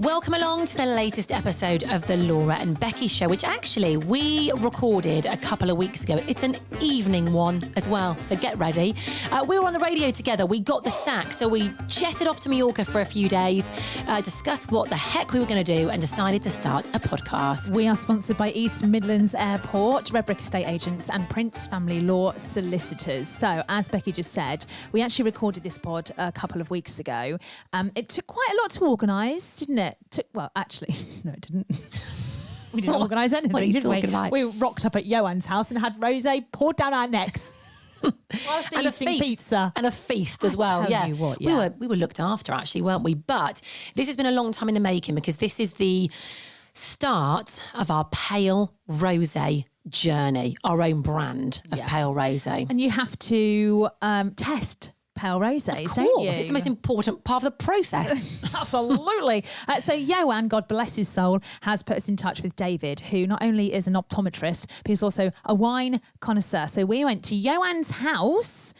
Welcome along to the latest episode of the Laura and Becky Show, which actually we recorded a couple of weeks ago. It's an evening one as well, so get ready. We were on the radio together. We got the sack, so we jetted off to Mallorca for a few days, discussed what the heck we were going to do, and decided to start a podcast. We are sponsored by East Midlands Airport, Redbrick Estate Agents and Prince Family Law Solicitors. So, as Becky just said, we actually recorded this pod a couple of weeks ago. It took quite a lot to organise, didn't it? Well, actually, no, it didn't. We didn't organise anything, did we? About? We rocked up at Ioan's house and had rosé poured down our necks. Whilst and eating pizza. And a feast as well. Tell you what, yeah. We were looked after, actually, weren't we? But this has been a long time in the making, because this is the start of our Pale Rosé journey, our own brand of Pale Rosé. And you have to test Pale Rosés, don't you? It's the most important part of the process. Absolutely. So Ioan, God bless his soul, has put us in touch with David, who not only is an optometrist, but he's also a wine connoisseur. So we went to Ioan's house,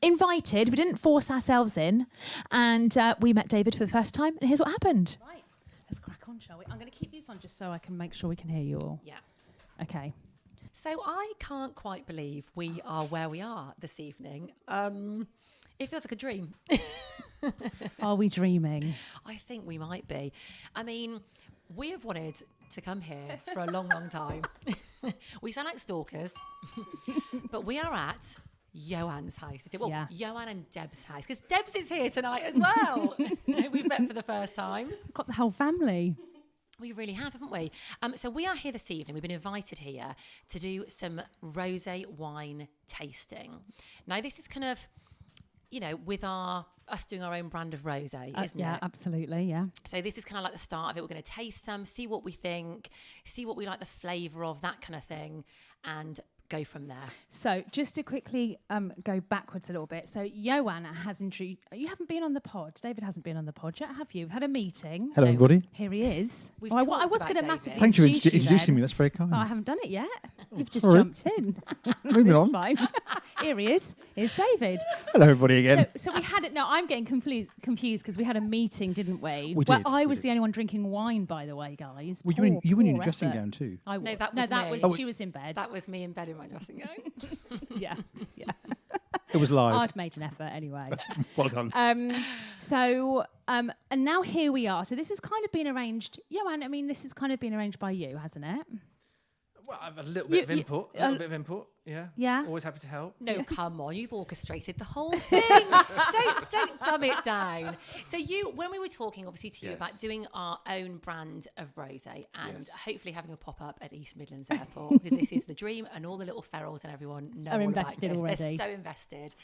invited, we didn't force ourselves in, and we met David for the first time, and here's what happened. Right, let's crack on, shall we? I'm going to keep these on just so I can make sure we can hear you all. Yeah. Okay. So I can't quite believe we are where we are this evening. It feels like a dream. Are we dreaming? I think we might be. I mean, we have wanted to come here for a long, long time. We sound like stalkers, but we are at Ioan's house. Is it? Well, Yeah. Ioan and Deb's house, because Deb's is here tonight as well. We've met for the first time. Got the whole family. We really have, haven't we? So we are here this evening. We've been invited here to do some rosé wine tasting. Now, this is kind of, you know, with us doing our own brand of rosé, isn't Yeah, it? absolutely, yeah. So this is kind of like the start of it. We're going to taste some, see what we think, see what we like the flavour of, that kind of thing, and go from there. So just to quickly go backwards a little bit. So Ioan has introduced... You haven't been on the pod. David hasn't been on the pod yet, have you? We've had a meeting. Hello, everybody. Here he is. We've I talked was about going to David. massively Thank you for introduce introducing then. me. That's very kind. Oh, I haven't done it yet. You've just Sorry. jumped in. Moving It's on. fine. Here he is. Here's David. Hello, everybody again. So we had it. No, I'm getting confused because we had a meeting, didn't we? We Well, did, I we was did. the only one drinking wine, by the way, guys. Well, you were in your Poor dressing effort. gown too. I No, was. that was me. Oh, She was in bed. That was me in bed in my dressing gown. Yeah. It was live. I'd made an effort anyway. Well done. And now here we are. So this has kind of been arranged. Ioan, I mean, this has kind of been arranged by you, hasn't it? Well, I've had a little bit of input. Yeah. Yeah. Always happy to help. No, come on, you've orchestrated the whole thing. don't dumb it down. So when we were talking, obviously, to you Yes. about doing our own brand of rosé and Yes. hopefully having a pop-up at East Midlands Airport, because this is the dream, and all the little ferals and everyone know Are all invested about this. already. They're so invested.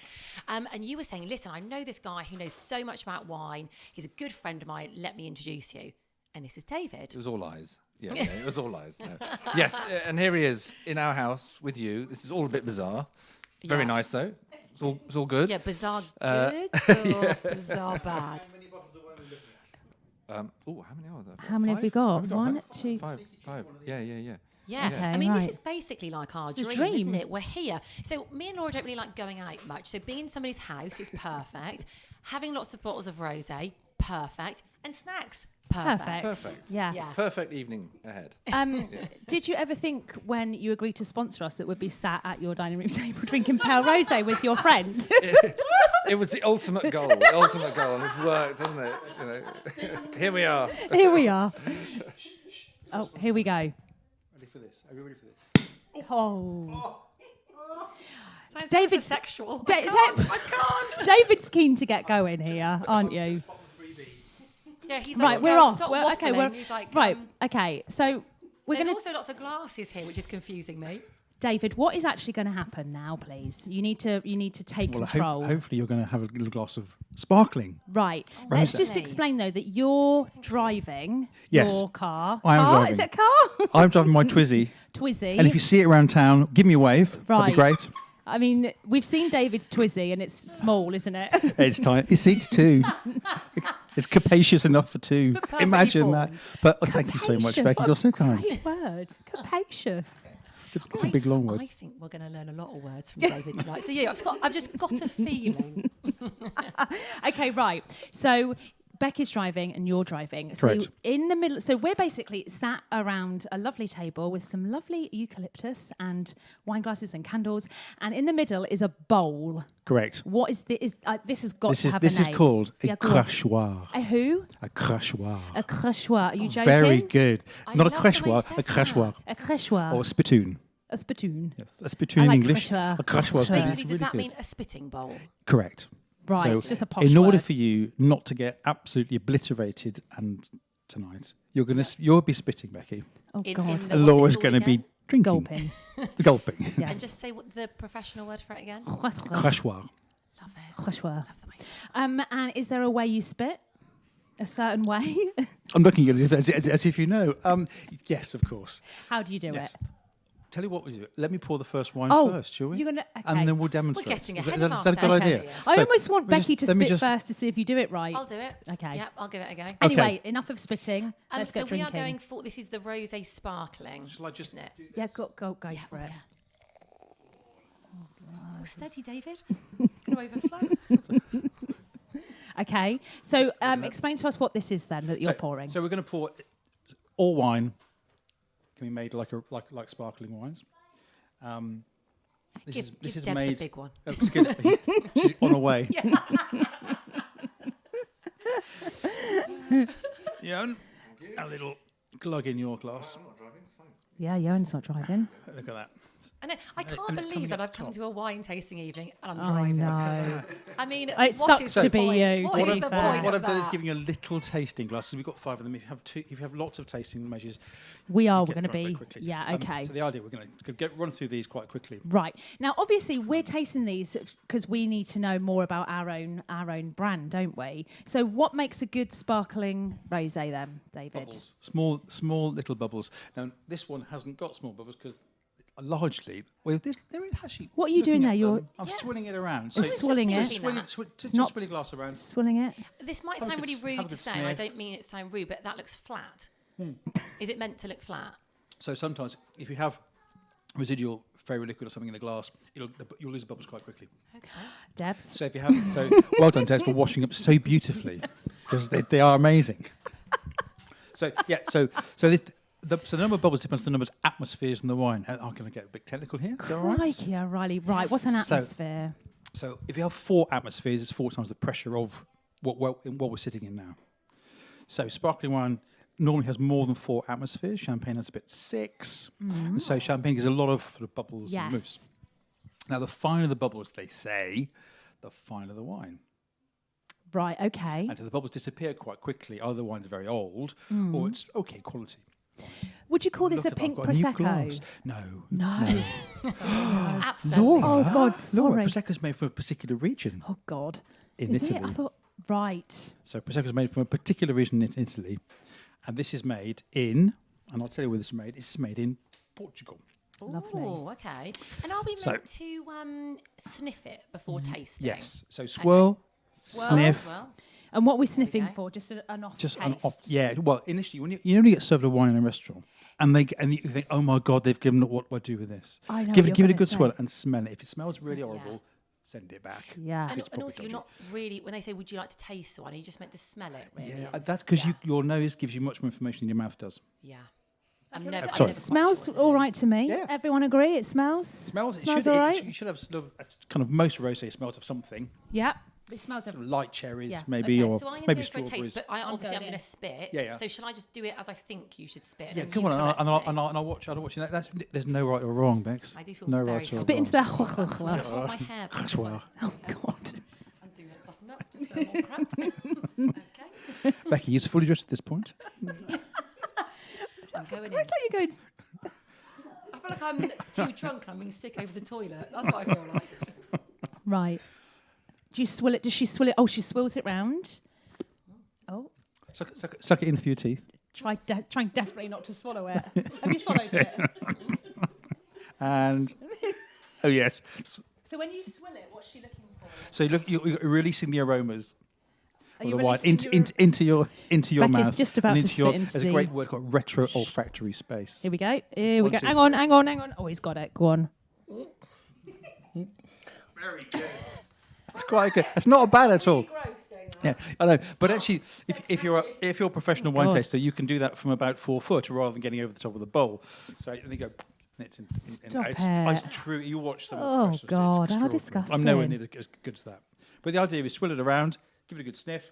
And you were saying, listen, I know this guy who knows so much about wine. He's a good friend of mine. Let me introduce you. And this is David. It was all lies. Yeah, it was all lies. No. Yes, and here he is in our house with you. This is all a bit bizarre. Very Yeah. nice though. It's all good. Yeah, bizarre good or bizarre bad? How many are there? How many have we got? One, Five? two. Five. Yeah. Yeah, Okay, I mean, right. this is basically like our It's a dream, isn't dream. it? We're here. So me and Laura don't really like going out much. So being in somebody's house is perfect. Having lots of bottles of rosé, perfect. And snacks, perfect. Perfect. Yeah. Yeah. Perfect evening ahead. Did you ever think when you agreed to sponsor us that we'd be sat at your dining room table drinking Pale Rosé with your friend? It was the ultimate goal. The ultimate goal, and it's worked, hasn't it? You know. Here we are. Here we are. Oh, here we go. Ready for this? Are you ready for this? Oh. Sounds David's- so sexual. I can't. David's keen to get going here, aren't you? Yeah, he's Right, like, we're "Girl, off. stop We're, okay, waffling." we're He's like, right. Okay, so we're There's going to. also lots of glasses here, which is confusing me. David, what is actually going to happen now, please? You need to take Well, control. hopefully you're going to have a little glass of sparkling. Right. Let's just Rosé. explain though that you're driving Yes. your car. I am car? driving. Is it car? I'm driving my Twizy, Twizzy. and if you see it around town, give me a wave. That'd Right. be great. I mean, we've seen David's Twizzy and it's small, isn't it? It's tiny. It seats two. It's capacious enough for two. perfectly Imagine that. formed. But thank you so much, Capacious, Becky. what You're a so kind. Great word. Capacious. It's a big long word. I think we're going to learn a lot of words from David tonight. So yeah, I've just got a feeling. Okay, right. So Becky's driving and you're driving. Correct. So in the middle, so we're basically sat around a lovely table with some lovely eucalyptus and wine glasses and candles, and in the middle is a bowl. Correct. What is this? This has got This to is have this a is name. called a Yeah, go on. crachoir. A who? A crachoir. A crachoir. Are you joking? Very good. I Not a love the way he crachoir, a says crachoir. A crachoir. Or a spittoon. A spittoon. Yes, a spittoon I in like English. crachoir. A crachoir. Crachoir. Basically, does really that good. mean a spitting bowl? Correct. Right. So It's just a posh in order word. for you not to get absolutely obliterated and tonight, you'll be spitting, Becky. Oh In- God. in the- what's it Laura's called going to be again? drinking. Gulping. The gulping. Yes. And just say what the professional word for it again. Crachoir. Love it. Crachoir. Love the way he says that. And is there a way you spit? A certain way? I'm looking at it as if you know. Yes, of course. How do you do Yes. it? Tell you what we do. Let me pour the first wine Oh, first, shall we? you're gonna. Okay. And then we'll demonstrate. We're getting Is ahead that- of is that a good ourselves idea? here. I So, almost want we just- Becky to let me spit just- first to see if you do it right. I'll do it. Okay. Yep, I'll give it a go. Anyway, enough of spitting. Let's So get we drinking. are going for, this is the rosé sparkling, Shall I just isn't it? do this? Yeah, go Yeah, for it. Steady, David. It's going to overflow. Okay. So explain to us what this is then that you're pouring. So we're going to pour all wine. Can be made like sparkling wines. This Give is Debs made. a big one. Oh, it's good. She's on her way. Ioan, a little glug in your glass. Yeah, Ioan's not driving. Look at that. I know. I can't and it's believe coming that up I've come top. to a wine tasting evening and I'm I driving. know. I mean, It what sucks is to the be point? you, What to is be the fair. point What of I've done is that? giving you a little tasting glass. We've got 5 of them. If you have lots of tasting measures, We are. you We're get going to drunk very be. quickly. Yeah. Okay. So the idea we're going to run through these quite quickly. Right. Now, obviously, we're tasting these because we need to know more about our own brand, don't we? So, what makes a good sparkling rosé then, David? Bubbles, small little bubbles. Now this one hasn't got small bubbles because largely, well, this there it actually. What are you doing looking there? at You're them, I'm swilling it around. You're swilling it. thinking Swilling, that. just not- swilling glass around. swilling it. This might Have a sound good really s- have a rude to good say, and I sniff. don't mean it to sound rude, but that looks flat. Is it meant to look flat? So sometimes, if you have residual fairy liquid or something in the glass, you'll lose the bubbles quite quickly. Okay. Debs. So if you have, well done, Des, for washing up so beautifully, because they are amazing. So yeah, so the number of bubbles depends on the number of atmospheres in the wine. I'm going to get a bit technical here. Is that all right? Crikey, O'Reilly. Right. What's an So- atmosphere? So if you have 4 atmospheres, it's 4 times the pressure of what we're sitting in now. So sparkling wine normally has more than 4 atmospheres. Champagne has about 6. And so champagne gives a lot of sort of bubbles and mousse. Yes. Now, the finer the bubbles, they say, the finer the wine. Right. Okay. And if the bubbles disappear quite quickly, either the wine's very old or it's okay quality. Would you call this Look a at that, pink I've got new prosecco? glass. No. No. Absolutely. Oh God, Laura, sorry. Prosecco's made from a particular region Oh God. in Is Italy. it? I thought. Right. So Prosecco's made from a particular region in Italy. And this is made in, and I'll tell you where this is made, it's made in Portugal. Lovely. Oh, okay. And are we So- meant to sniff it before tasting? Yes. So swirl, Swirl sniff, as well. And what we're sniffing go. for? Just an off. just taste. an off. Yeah. Well, initially, when you only get served a wine in a restaurant, and you think, oh my God, they've given it. What do I do with this? I know Give what it you're a gonna good say. swirl and smell it. If it smells really Yeah. horrible, send it back. Yeah. And, It's and probably also, you're dodgy. not really, when they say, would you like to taste the wine, are you just meant to smell it, really? Yeah, It's- that's because yeah. your nose gives you much more information than your mouth does. Yeah. I'm never, I'm sorry. never quite Smells sure what to all do. right to me. Yeah. Everyone agree? It smells. Smells. Smells all right. You should have sort of it's kind of most rosé smells of something. Yeah. It smells. Sort of light cherries, Yeah. maybe, or So I'm going to maybe go for a strawberries. taste, but obviously I'm going going to spit. Yeah, yeah. So shall I just do it as I think you should spit? Yeah, and come you on, and correct me? I'll watch. I'll watch that. There's no right or wrong, Bex. I do feel no very right or Spit wrong. into that. I'm going to hold my hair back as well. Oh God. And do that button up just so I'm all cramped. Okay. Becky, is fully dressed at this point. I'm going in. It's like you're going. I feel like I'm too drunk and I'm being sick over the toilet. That's what I feel like. Right. Do you swill it? Does she swill it? Oh, she swills it round. Oh, Suck it in through your teeth. trying desperately not to swallow it. Have you swallowed it? And oh yes. So when you swill it, what's she looking for? So you're releasing the aromas Are of you the wine releasing into your Becky's mouth. just about and to spit into There's a the- great word called retro olfactory space. Here we go. Here we go. Once Hang it's- on. Oh, he's got it. Go on. Very good. It's quite good. It's not bad at all. Gross doing that. Yeah, I know. But actually, if you're a professional wine taster, you can do that from about 4 foot rather than getting over the top of the bowl. So they go. Stop It's it. true. You watch some. Oh, of the professionals, God, it's how extraordinary. disgusting. I'm nowhere near as good as that. But the idea is swill it around, give it a good sniff.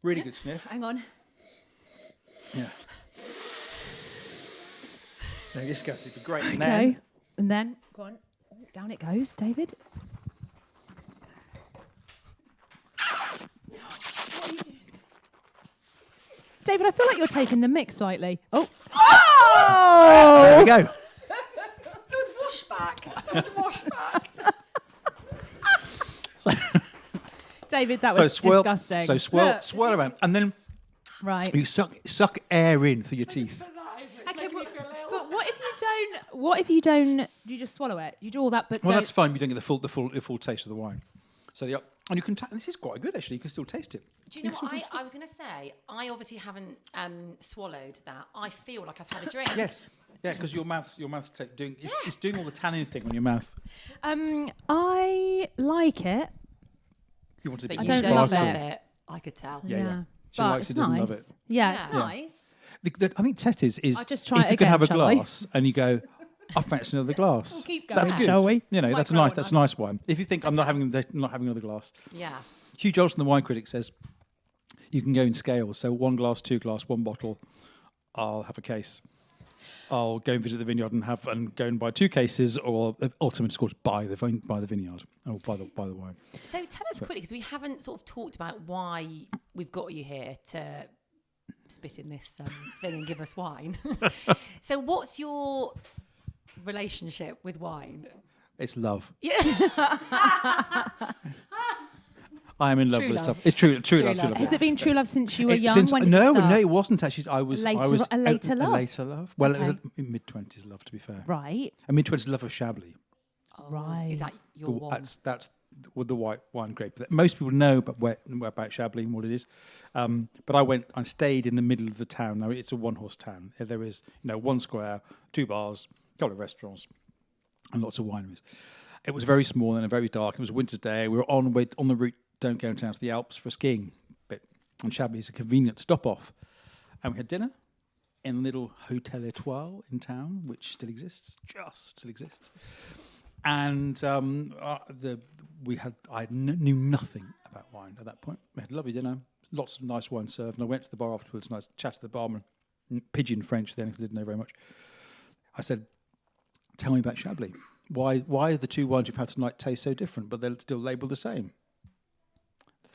Really good sniff. Hang on. Yeah. There this goes. It'd be great. And Okay. then, And then, go on. Oh, down it goes, David. David, I feel like you're taking the mix slightly. Oh. there we go. There was washback. So, David, that was disgusting. So swirl around, and then Right. you suck air in through your teeth. Okay, but what if you don't? You just swallow it. You do all that, but Well, don't. that's fine. You don't get the full taste of the wine. So and you can. This is quite good actually. You can still taste it. Do you know what I was going to say? I obviously haven't swallowed that. I feel like I've had a drink. Yes. Yeah, because your mouth's doing it's doing all the tannin thing on your mouth. I like it. You want to be But I you don't love it. I could tell. Yeah. She But likes it's it, doesn't nice. love it. Yeah, Yeah. it's nice. I think test is I'll just try if it you can again, have a shall I? glass and you go, I fancy another glass. We'll keep That's going, good. shall we? You know, Might that's grow nice. on That's us. a nice wine. If you think I'm not having another glass, Yeah. Hugh Johnson, the wine critic, says you can go in scales. So 1 glass, 2 glass, 1 bottle. I'll have a case. I'll go and visit the vineyard and go and buy 2 cases, or ultimately, of course, buy the vineyard or buy the wine. So tell us quickly, because we haven't sort of talked about why we've got you here to spit in this thing and give us wine. So what's your relationship with wine? It's love. Yeah. I am in love True with love. stuff. It's true love. True love. Has it been true love since you were young? Since, when did no, it start? no, it wasn't actually. I was Later- I was a later love? A later love. Well, it was Okay. in mid-20s love, to be fair. Right. A mid-20s love of Chablis. Right. Is that your one? That's with the white wine grape. But most people know about Chablis and what it is. But I stayed in the middle of the town. Now it's a one-horse town. There is 1 square, 2 bars, a couple of restaurants, and lots of wineries. It was very small and very dark. It was a winter's day. We were on the route down to the Alps for a skiing bit, and Chablis is a convenient stop off. And we had dinner in a little Hotel Étoile in town, which still exists. And I knew nothing about wine at that point. We had a lovely dinner, lots of nice wine served, and I went to the bar afterwards and I chatted to the barman, pidgin French then, because I didn't know very much. I said, "Tell me about Chablis. Why the 2 wines you've had tonight taste so different, but they're still labelled the same?"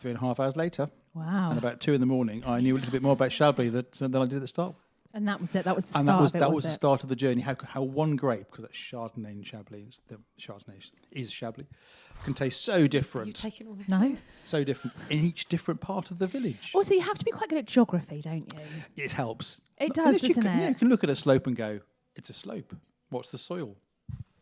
3.5 hours later, Wow. and about 2 in, I knew a little bit more about Chablis than I did at the start. And that was it. That was the And start of it, that was the it? start of the journey. How one grape, because that's Chardonnay and Chablis, the Chardonnay is Chablis, can taste so Are you different, taking all this? No. so different in each different part of the village. Also, you have to be quite good at geography, don't you? It helps. It does, Unless doesn't you it? can look at a slope and go, it's a slope. What's the soil?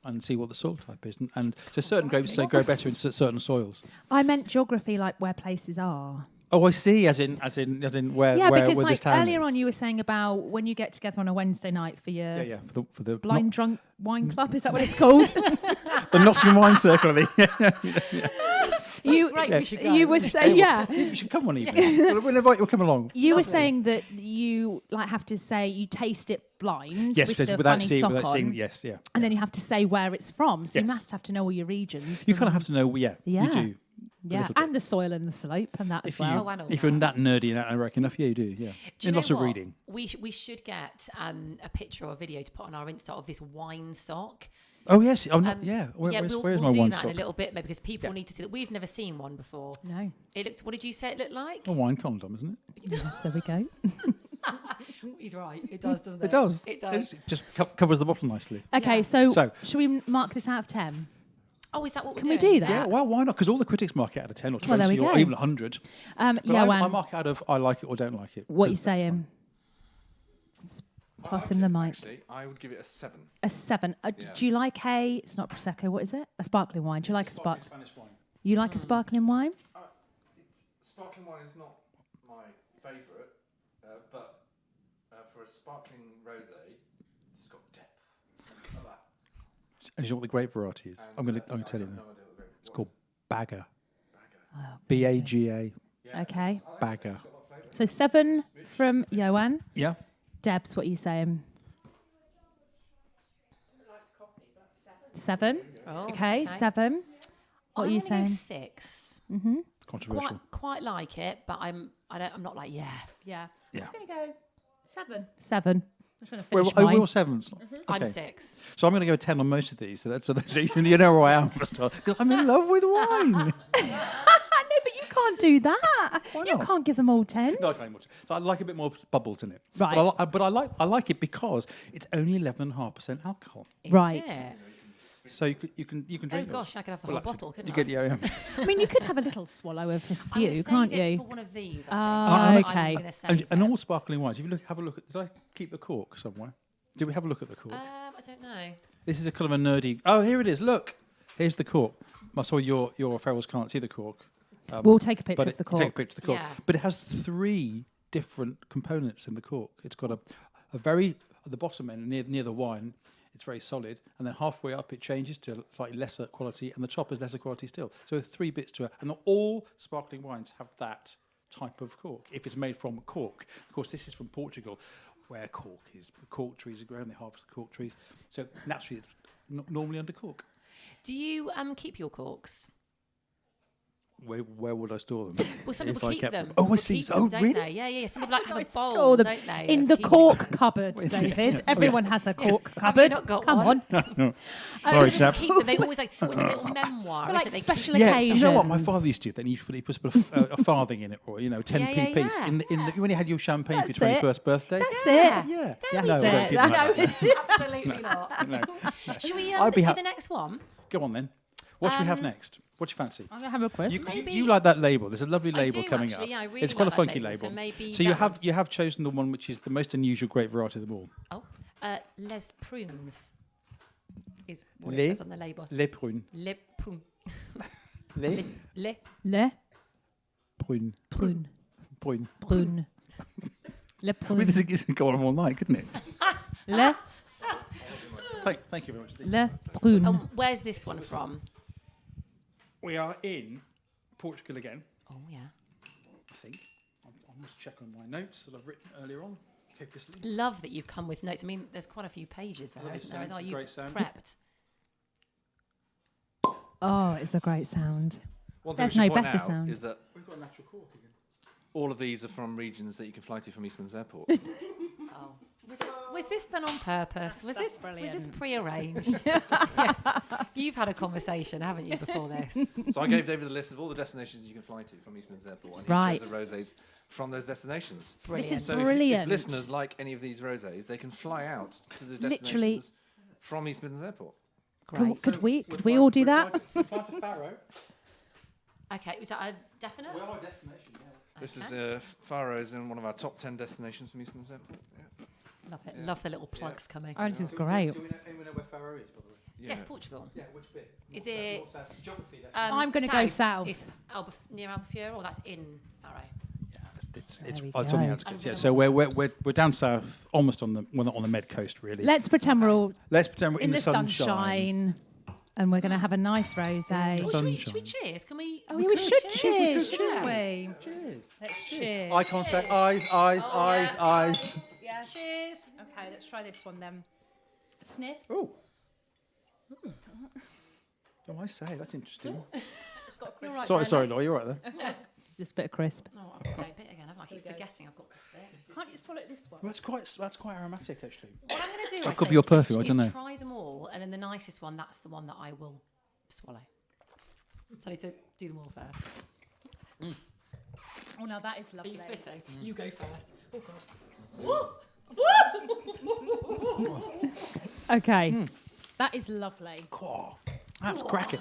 And see what the soil type is. And so certain grapes grow better in certain soils. I meant geography, like where places are. Oh, I see. As in where Yeah, where because this like town earlier is. on, you were saying about when you get together on a Wednesday night for your Yeah, for the blind drunk wine club. Is that what it's called? the Nottingham Wine Circle. you great, we should go. you were saying You should come one evening. We'll invite you. Come along. You were saying that you like have to say you taste it blind Yes, with the without funny seeing, sock without on, seeing. Yes, yeah. and then you have to say where it's from. So you Yes. must have to know all your regions. You from- kind of have to know. Yeah, Yeah. you do. yeah, little bit. and the soil and the slope and that as If you well. and all if you're that. that nerdy and American enough, yeah, you do. Yeah, Do you and know lots of what? reading. We should get a picture or a video to put on our Insta of this wine sock. Oh yes. Oh no, yeah. We'll Where's my do wine that in sock? a little bit, maybe, because people Yeah. need to see that. We've never seen one before. No, It looked. What did you say it looked like? A wine condom, isn't it? yes, there we go. He's right. It does, doesn't it? It does. It does. It just covers the bottle nicely. Okay, Yeah. so should we mark this out of 10? Oh, is that what we're Can we doing? do Is that? Yeah, well, why not? Because all the critics mark it out of 10 or 20 Well, there we or go. even 100. But Yeah, I Wan, mark it out of I like it or don't like it. what you 'cause that's saying? fine. Pass him the mic. Actually, I would give it a 7. A 7. Yeah. Do you like it's not Prosecco, what is it? A sparkling wine. Do you like a spark? Spanish wine. You like a sparkling wine? Sparkling wine is not my favourite, but for a sparkling rosé, it's got depth. Like that. And you know what the grape variety is? And, I'm going to tell you now. No idea what the grape It's called Bagger. BAGA. Okay. Bagger. So 7 from Ioan. Yeah. Debs, what are you saying? 7. Oh, Okay, 7. What are you I'm saying? gonna go 6. Controversial. Quite like it, but I'm not like Yeah. Yeah. I'm going to go 7. 7. I'm trying to We're finish all mine. 7s. I'm Okay. 6. So I'm going to go 10 on most of these. So you know where I am. Because I'm in love with wine. No, but you can't do that. Why You not? can't give them all 10s. No, I can't much. So I like a bit more bubbles in it. Right. But I like it because it's only 11.5% alcohol. Is Right. it? So you can Oh drink. yours. gosh, I could have the whole bottle, You couldn't get I? the I mean, you could have a little swallow of a I'm gonna few, save can't it you? for one of these. Ah, I'm okay. gonna save and it. all sparkling wines. If you have a look at. Did I keep the cork somewhere? Did we have a look at the cork? I don't know. This is a kind of a nerdy. Oh, here it is. Look, here's the cork. I saw your ferals can't see the cork. We'll take a picture But of the take cork. a picture of the cork. Yeah. But it has 3 different components in the cork. It's got a very at the bottom end near the wine. It's very solid, and then halfway up it changes to slightly lesser quality, and the top is lesser quality still. So there's 3 bits to it, and all sparkling wines have that type of cork. If it's made from cork, of course, this is from Portugal, where cork is. The cork trees are grown; they harvest the cork trees, so naturally it's normally under cork. Do you keep your corks? Where would I store them? Well, some if people I keep kept them. Oh, Some I people see. keep Oh, them, don't really? they? Yeah, yeah. Some people like have a Store bowl, them don't they? in of the keeping cork cupboard, David. Everyone has a cork cupboard. not got Come one? on. Sorry, Some people chaps. keep them. They always like it was a little memoir. For isn't like it? They special keep- Yeah, occasions. you know what my father used to do? Then he used to put a farthing in it, or 10p Yeah, yeah, piece. yeah. In the, when you had your champagne for That's your it. 21st birthday. That's Yeah. it. Yeah. That's no, we don't it. keep them like that. Absolutely not. No. Should we I'd be do hap- the next one? Go on then. What should we have next? What do you fancy? I'm going to have a crisp. You like that label? There's a lovely I label do, coming actually, up. yeah, I really it's quite like a that funky label, label. so maybe So you that have one. you have chosen the one which is the most unusual grape variety of them all. Oh, Les Prunes is what Les- it says on the label. Les prunes. Les Prunes. Les Les Le prunes. prune. Prune. Prune. Le I mean, prune. this could go on all night, couldn't it? Le, Thank you very much. le prune. Where's this one from? We are in Portugal again. Oh yeah. I think. I must check on my notes that I've written earlier on. Copiously. Love that you've come with notes. I mean, there's quite a few pages there, Lovely isn't there? As sound, well, it's a you've great sound. prepped. Oh, it's a great sound. One thing There's we should no point better out sound. is that We've got a natural cork again. all of these are from regions that you can fly to from Eastman's Airport. Oh. Was this done on purpose? Was this brilliant. prearranged? Yeah. You've had a conversation, haven't you, before this? So I gave David a list of all the destations you can fly to from Eastman's Airport, and he Right. chose the rosés from those destinations. Brilliant. is So if Brilliant. listeners like any of these rosés, they can fly out to the Literally- destinations from Eastman's Airport. Great. Could we all do that? We fly to Faro. Okay, was that a definite? We are a destination, yeah. This is Faroes in one of our top 10 destinations from Eastman's Airport. Yeah. Love it. Love the little plugs coming. Oh, this is great. Do we know where Faro is, by the way? Yes, Yeah. Portugal. Yeah, which bit? Is North, it- north, south? Geography, that's I'm gonna go south. It's near Albufeira, or that's in Faro. yeah, it's There we on the go. outskirts. Yeah, so we're down south, almost on the Med Coast, really. Let's pretend we're all Let's pretend we're in the the sunshine. And we're going to have a nice rosé. Well, Sunshine. should we cheers? Can we? Oh, we should cheers, Cheers. shouldn't we? Cheers. Let's cheers. Eye contact. Eyes. Eyes. Yeah. Cheers. Okay, let's try this one then. Sniff. Oh. Oh, I say that's interesting. You're right. Sorry, Laura, you're right there. It's just a bit of crisp. Oh, I've got to spit again. I keep forgetting I've got to spit. Can't you swallow this one? That's quite aromatic, actually. What I'm going to do, That I could be think, your perfume, I is don't know. try them all, and then the nicest one, that's the one that I will swallow. Tell you to do them all first. Oh, no, that is Are lovely. you spitting? You go first. Oh, God. Okay. That is lovely. Oh, that's cracking.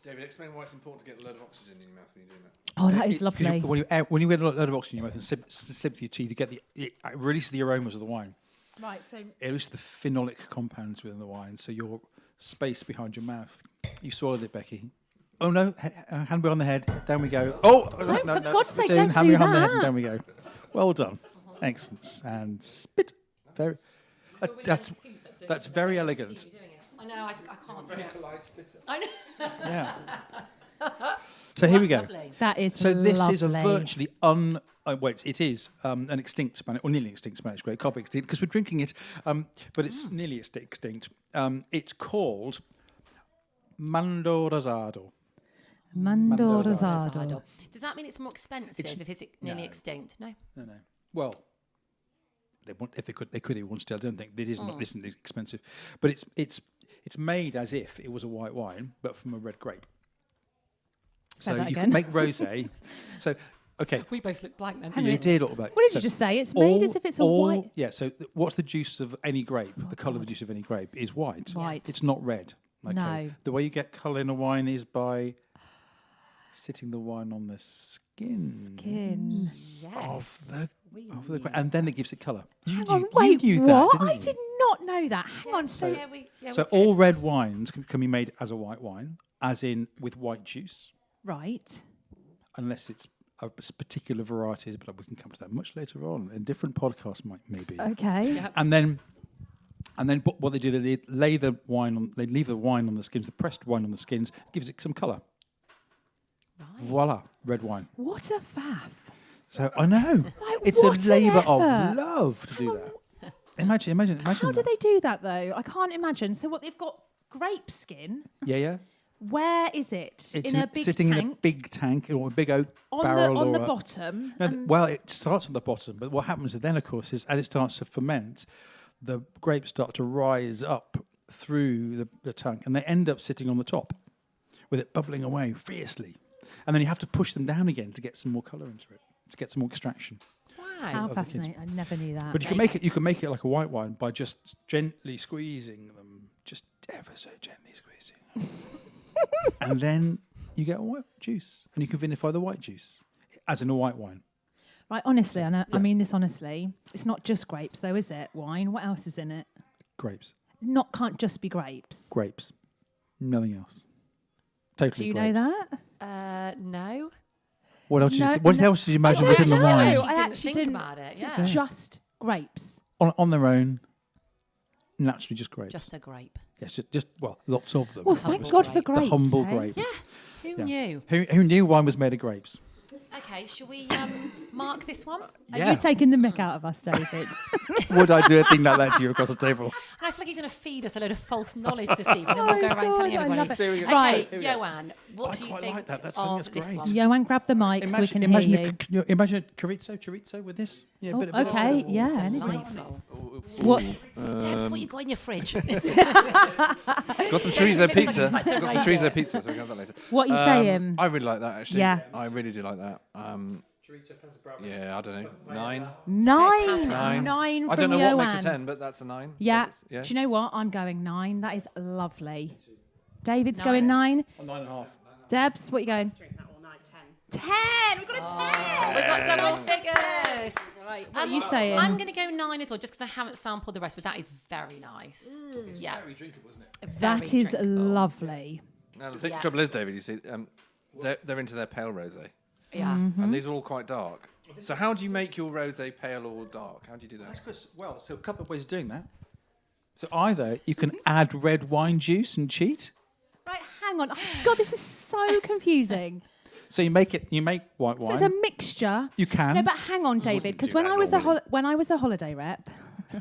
David, explain why it's important to get a load of oxygen in your mouth when you're doing that. Oh, that is 'Cause lovely. when you get a load of oxygen in your mouth and sip with your teeth, you get it releases the aromas of the wine. Right, so It releases the phenolic compounds within the wine, so your space behind your mouth. You swallowed it, Becky. Oh no! Hand behind the head. Down we go. Oh, for God's sake, spit in, don't hand do behind the head. that. And down we go. Well done. Excellent. And spit. Very. That's very elegant. I know, I can't do it. Polite spitter. I know. Yeah. So here we go. Lovely. That is So this is a lovely. virtually it is an extinct Spanish, or nearly extinct Spanish grape, can't be extinct because we're drinking it, but it's nearly extinct. It's called Mando Rosado. Mando Mando Rosado. Does that mean it's more expensive if it's nearly no. extinct? No. No. Well, if they could even still. I don't think it isn't expensive, but it's made as if it was a white wine, but from a red grape. Say So that you again. can make rosé. So okay, We both look blank then. you did all about. What did so you just say? It's made as if it's a white. Yeah. So what's the juice of any grape? The colour of the juice of any grape is white. White. It's not red. Okay. No. The way you get colour in a wine is by sitting the wine on the skin of the grape, and then it gives it colour. Hang on, wait, you knew what? that, didn't I you? did not know that. Hang on, so So all red wines can be made as a white wine, as in with white juice, right. unless it's a particular varieties, but we can come to that much later on in different podcasts, maybe. Okay. And then what they do, they leave the wine on the skins, the pressed wine on the skins, gives it some colour. Right. Voila, red wine. What a faff. So I know Like, it's a what an labour of effort. love to do that. Imagine How do that. they do that though? I can't imagine. So what they've got grape skin. Yeah. Where is it? It's in a big sitting tank in a big tank or a big oak on barrel the or bottom. No, and- well, it starts at the bottom, but what happens then, of course, is as it starts to ferment, the grapes start to rise up through the tank, and they end up sitting on the top, with it bubbling away fiercely, and then you have to push them down again to get some more colour into it, to get some more extraction. How of the kids. fascinating! I never knew that. But you can make it like a white wine by just gently squeezing them, just ever so gently squeezing them. And then you get a white juice, and you can vinify the white juice, as in a white wine. Right, honestly, I mean this honestly. It's not just grapes, though, is it? Wine. What else is in it? Grapes. Can't just be grapes. Grapes. Nothing else. Totally Do you grapes. know that? No. What else, No, what no. else did you imagine I was in the don't know. wine? I actually think didn't- about it. It's Yeah. just grapes. On their own, naturally just grapes. Just a grape. Yes, just lots of them. Well, thank Humble God for grape. grapes. The humble eh? grape. Yeah. Who knew? Who knew wine was made of grapes? Okay, shall we mark this one? Are you taking the mick out of us, David? Would I do a thing like that to you across the table? And I feel like he's going to feed us a load of false knowledge this evening, and we'll go around telling God, I everybody. love it. Here we go. Okay, Right. Here we go. Joanne, what I do you quite think like that. That's of great. this one? Joanne, grab the mic so we can hear you. Imagine a chorizo with this. Yeah, Oh, bit of- okay, yeah. anything. Delightful. What? Debs, what you got in your fridge? Got some chorizo Looks like pizza. it's about to Got some rain. chorizo pizza, so we can have that later. What are you saying? I really like that, actually. Yeah. I really do like that. Yeah, I don't know. 9? 9. 9. 9 I from don't know Ioan. what makes a 10, but that's a 9. Yeah. Yeah. Do you know what? I'm going 9. That is lovely. David's 9. going 9. 9.5. Debs, what are you going? Drink that all night, 10. 10. We've got a 10. We've got double figures. Right. What are you saying? I'm going to go 9 as well, just because I haven't sampled the rest, but that is very nice. Yeah. Very drinkable, isn't it? That Very is drinkable. lovely. Now, the Yeah. trouble is, David, you see, they're into their pale rosé. Yeah. And these are all quite dark. So how do you make your rosé pale or dark? How do you do that? Well, so a couple of ways of doing that. So either you can add red wine juice and cheat. Right, hang on. Oh, God, this is so confusing. So you make white So wine. it's a mixture. You can. No, but hang on, David, because do when that I was normally. when I was a holiday rep,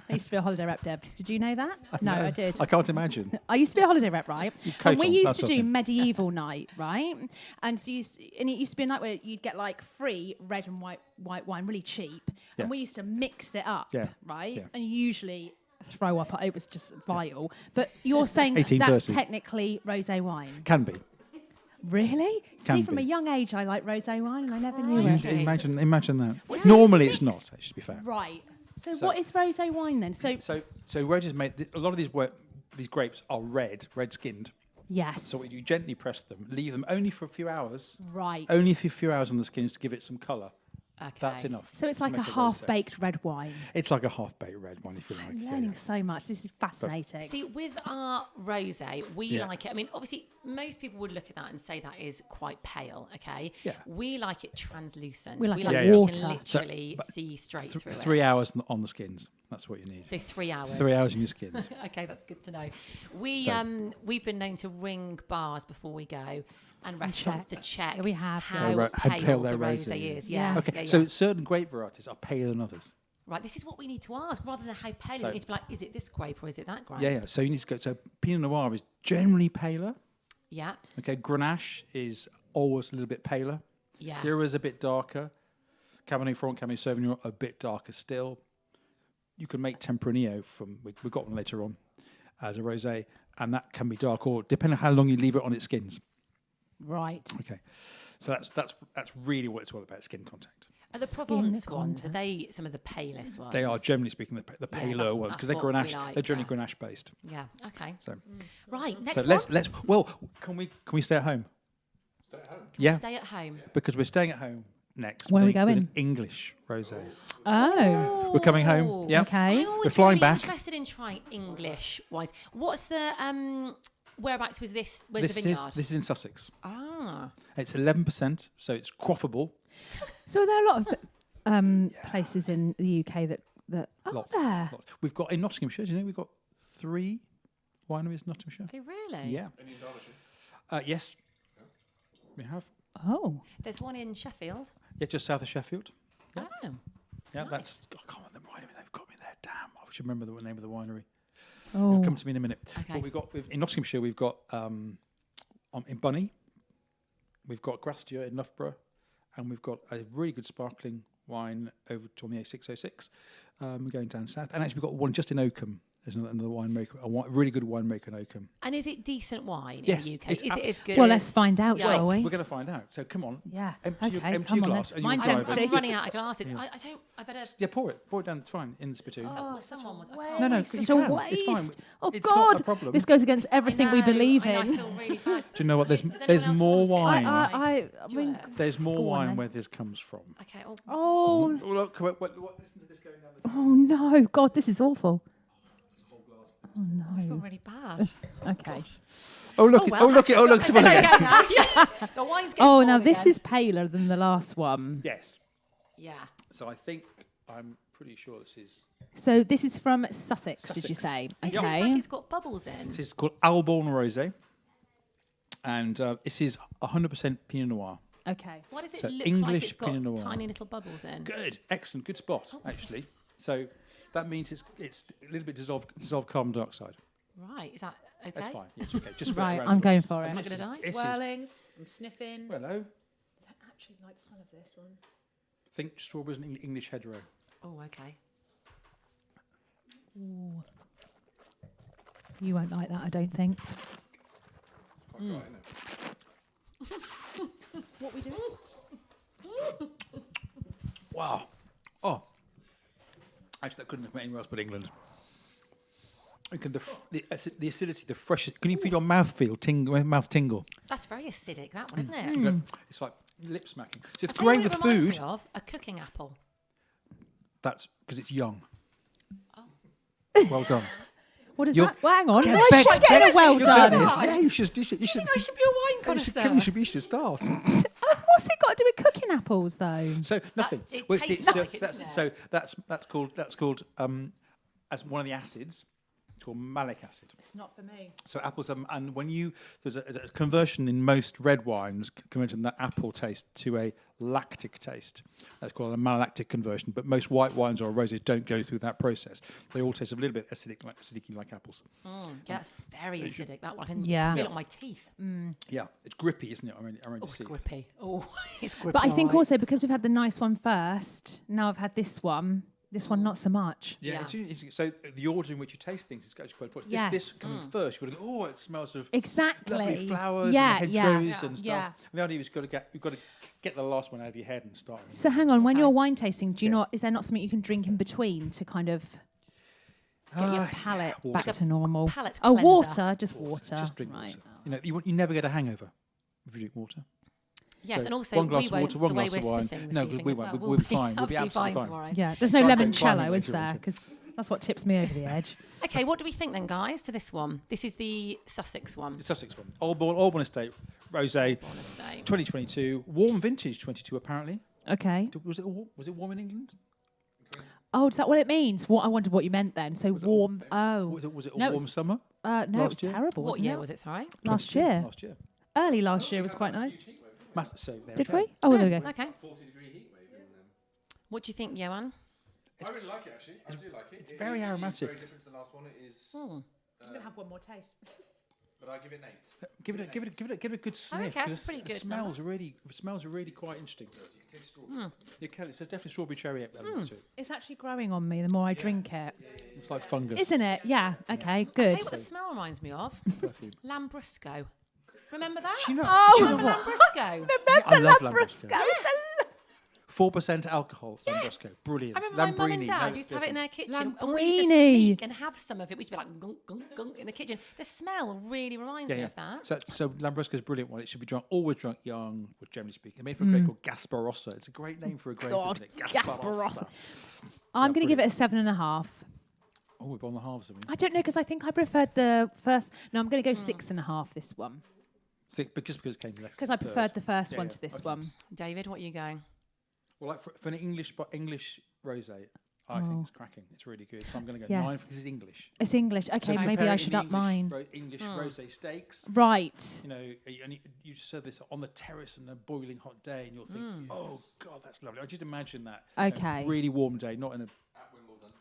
I used to be a holiday rep, Debs. Did you know that? No, I did. I can't imagine. I used to be a holiday rep, right? coat And we on, used that to sort do of thing. medieval night, right? And so and it used to be a night where you'd get like free red and white wine, really cheap. Yeah. And we used to mix it up, Yeah. right? Yeah. And usually throw up. It was just vile. But you're saying 1830. that's technically rosé wine. Can be. Really? Can See, from be. a young age, I like rosé wine, and I never knew Right. it. Okay. Imagine that. Well, how Normally do you it's mix- not. Actually, to be fair. Right. So, So- what is rosé wine then? So So Rogers made a lot of these grapes are red skinned. yes. So you gently press them, leave them only for a few hours. Right. Only for a few hours on the skins to give it some colour. Okay. That's enough. So it's to like a make rosé. half-baked red wine. It's like a half-baked red one, if you like. I'm Yeah, learning yeah. so much. This is fascinating. See, with our rosé, we Yeah. like it. I mean, obviously, most people would look at that and say that is quite pale. Okay. Yeah. We like it translucent. We like it it like so water. you can literally but see straight through 3 it. hours on the skins. That's what you need. So 3 hours. 3 hours in your skins. Okay, that's good to know. We've been known to ring bars before we go and restaurants to check We have, how yeah. How pale their the rosé rosé is. is. Yeah. Okay, yeah, so yeah. certain grape varieties are paler than others. Right, this is what we need to ask rather than how pale. So- You need to be like, is it this grape or is it that grape? Yeah. So you need to go. So Pinot Noir is generally paler. Yeah. Okay, Grenache is always a little bit paler. Yeah. Syrah is a bit darker. Cabernet Franc, Cabernet Sauvignon a bit darker still. You can make Tempranillo from we've got one later on as a rosé, and that can be dark or depending on how long you leave it on its skins. Right. Okay, so that's really what it's all about: skin contact. Are the Skin Provence ones, are contact. they some of the palest ones? They are generally speaking the Yeah, paler that's- ones because that's they're what we Grenache. like, They're generally yeah. Grenache based. Yeah, okay. So Right, next so one. let's well can we stay at home? Stay at home. Yeah, Stay at home. because we're staying at home next. Where are with we with going? an English rosé. Oh. We're coming home. Yeah. Okay. I'm always We're flying really back. interested in trying English wines. What's the whereabouts was this? Where's the This vineyard? is in Sussex. Ah, It's 11%, so it's quaffable. So are there a lot of places in the UK that are Lots, there? lots. We've got in Nottinghamshire. Do you know we've got 3 wineries in Nottinghamshire? oh really? Yeah. Any in Derbyshire? Yes. We have. Oh. There's one in Sheffield. Yeah, just south of Sheffield. Yeah. Oh, Yeah, Nice. that's. I can't remember the winery. They've got me there. Damn, I should remember the name of the winery. Oh. It'll come to me in a minute. Okay. But in Nottinghamshire, we've got in Bunny, we've got Grastia in Loughborough, and we've got a really good sparkling wine over on the A606, going down south. And actually, we've got one just in Oakham. There's another winemaker, really good winemaker in Oakham. and is it decent wine Yes, in the UK? it's Is it as good Well, as... let's find out, Yeah. shall we? We're going to find out. So come on. Yeah. Empty your, Okay, empty come your on then. glass. And Mine's you'll I'm, drive empty. it. I'm running out of glasses. I better... Yeah, pour it down. It's fine in the spittoon. Someone wants... I Waste. can't No, waste you It's it. a can. waste. It's fine. Oh It's not a God! problem. This goes against everything we believe I in. feel really bad. Do you know what? Does anyone There's else more want it? wine. I Do you mean, wanna- There's more Go on wine then. where this comes from. Okay. oh, Oh, look, listen to this going down the oh no, God, this is awful. Oh I feel no. really bad. Okay. Oh look! well, look! Oh look! It's Okay, one again. now, yeah. The wine's getting Oh, now warm this again. is paler than the last one. Yes. Yeah. So I think I'm pretty sure this is. So this is from Sussex, did you Sussex. say? It seems Okay. like it's got bubbles in. This is called Alborn Rosé, and this is 100% Pinot Noir. Okay. Why does it So look like English it's got Pinot Noir. tiny little bubbles in? Good, excellent, good spot actually. So that means it's a little bit dissolved carbon dioxide. Right. Is that okay? That's fine. Yes, okay. Just Right, around I'm the going glass. for it. And Am I this gonna is- die? this is- Swirling. I'm sniffing. Hello. I don't actually like the smell of this one. Think strawberries and English hedgerow. Oh, okay. Ooh. You won't like that, I don't think. Quite dry, isn't it? What we doing? Wow. Oh. Actually, that couldn't have been anywhere else but England. The acidity, the freshest. Can you feel your mouth mouth tingle? That's very acidic, that one, isn't it? You know, it's like lip smacking. So it's I'll tell you great what with it reminds food. me of a cooking apple. That's because it's young. Oh. Well done. What is You're- that? Well, hang on. Yeah, Why is she getting a well you're done? good at this. Yeah, you should. I should be a wine connoisseur. You should start. What's it got to do with cooking apples, though? So nothing. it Well, tastes it's, like it, that's, doesn't it? so that's called as one of the acids. It's called malic acid. It's not for me. So apples, and when there's a conversion in most red wines, converting that apple taste to a lactic taste. That's called a malolactic conversion. But most white wines or rosés don't go through that process. They all taste a little bit acidic like apples. Yeah, that's very acidic. That one, I can Yeah. feel it on my teeth. Yeah, it's grippy, isn't it? Around Oh, your it's teeth. grippy. Oh, it's grippy. But I think alright. also because we've had the nice one first, now I've had this one not so much. Yeah, Yeah. so the order in which you taste things is actually quite important. Yes. This coming first, you've got to go, oh, it smells of Exactly. lovely flowers Yeah, and yeah, hedgerows and stuff. yeah. And the idea is you've got to get the last one out of your head and start. So hang on, when Okay. you're wine tasting, do you Yeah. not? Is there not something you can drink in between to kind of get your palate back water. to normal? palate Oh, cleanser. water, just water. Just drink right. water. You never get a hangover if you drink water. Yes, So and also one glass we of won't, water, one the way glass we're of wine. spitting this No, evening we as won't. well. We'll be fine. We'll be absolutely absolutely fine. tomorrow. Yeah, there's no Try and go climbing limoncello, is later, there? isn't it? Because that's what tips me over the edge. Okay, what do we think then, guys, to this one? This is the Sussex one. The Sussex one. Alborn Estate Rosé, Born Estate. 2022. Warm vintage 22 apparently. Okay. Was it warm in England? Oh, is that what it means? What I wondered what you meant then. So warm. Was it a No, warm summer? No, it was last year? terrible. What Wasn't year it? was it? Sorry. Last year. Last year. Early last year was quite nice. So there Did go. we? Oh, well, there we go. Okay. 40-degree heat wave. What do you think, Ioan? I really like it actually. I do like it. It's very aromatic. It's very different to the last one. It is. Mm. I'm gonna have one more taste. But I give it an 8. Give it a good sniff. that's 'cause pretty it good smells really quite interesting. You can. It says definitely strawberry cherry element to it. It's actually growing on me the more I drink it, It's like fungus. isn't it? Yeah. Okay. I'll tell Good. you what the smell reminds me of. Perfume. Lambrusco. Remember that? Do you know? Oh, do you know what? Lambrusco. I love Lambrusco. 4% alcohol, Lambrusco. Brilliant. I remember my mum and Lambrini, dad no, used to have it in their kitchen. And we used to Lambrini. sneak and have some of it. We used to be like gunk, gunk, gunk in the kitchen. The smell really reminds me of that. So Lambrusco is a brilliant one. It should be drunk, always drunk young, generally speaking. Made for a grape called Gasparossa. It's a great name for a grape, God, isn't it? Gasparossa. I'm going to give it a 7.5. Oh, we're on the halves, have we? I don't know because I think I preferred the first. No, I'm going to go 6.5 this one Because it came less. because I preferred the first one to this okay. one. David, what are you going? Well, like for an English rosé, I think it's cracking. It's really good. So I'm going to go Yes. 9 because it's English. It's English. Okay, maybe compare I it should in up mine. English rosé steaks. Right. You know, and you serve this on the terrace on a boiling hot day, and you'll think, "Oh God, that's lovely." I just imagine that. you know, Okay. really warm day, not in a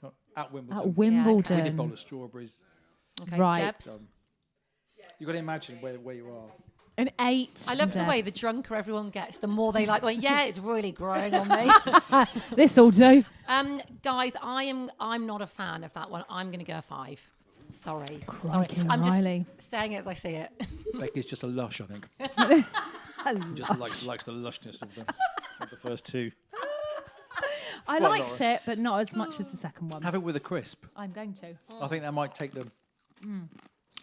not at Wimbledon. At okay. Wimbledon. With a bowl of strawberries. Okay, Right. Debs. You've got to imagine where you are. An 8. I love from the way Debs. the drunker everyone gets, the more they like. Yeah, it's really growing on me. This'll do. Guys, I'm not a fan of that one. I'm going to go a 5. Sorry. Crikey, I'm Riley. just saying it as I see it. Becky's just a lush, I think. Just likes the lushness of the first two. I Well, liked Laura. it, but not as much as the second one. Have it with a crisp. I'm going to. I think that might take the.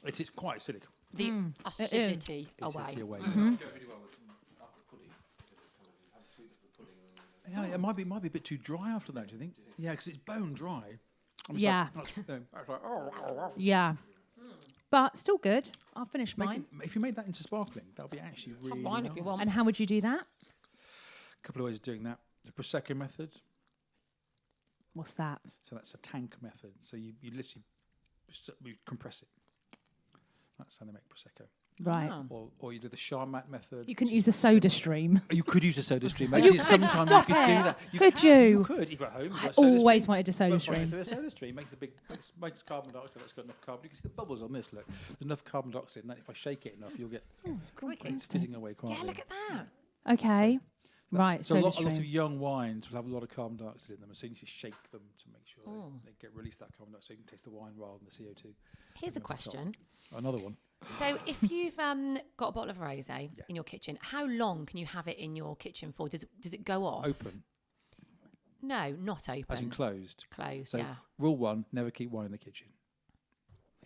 It's quite acidic. The acidity away. Acidity away. Go really well with some after pudding. Because it's kind of have the sweetness of the pudding. And then Yeah, it might be a bit too dry after that. Do you think? Yeah, because it's bone dry. And it's Yeah. It's like, oh. Yeah. But still good. I'll finish mine. If you made that into sparkling, that would be actually really Mine nice. if you want. And how would you do that? A couple of ways of doing that. The Prosecco method. What's that? So that's a tank method. So you literally you compress it. That's how they make Prosecco. Right. Oh. Or you do the Charmat method. You couldn't which use is a soda stream. You could use a soda stream. Actually, sometimes you stop could do it. that. Could can, you? You could. If you're at home, you've I got a soda always stream. wanted a soda Run stream. through a soda stream makes carbon dioxide. That's got enough carbon. You can see the bubbles on this. Look, there's enough carbon dioxide. And that if I shake it enough, you'll get it's fizzing away quietly. Yeah, look at that. Okay. Right. So a Soda lot of stream. young wines will have a lot of carbon dioxide in them, and so you need to shake them to make sure they get release that carbon dioxide. So you can taste the wine rather than the CO2. Here's a question. Another one. So if you've got a bottle of rosé in your kitchen, how long can you have it in your kitchen for? Does it go off? Open, No, not open. as in closed. Closed, So yeah. rule 1: never keep wine in the kitchen.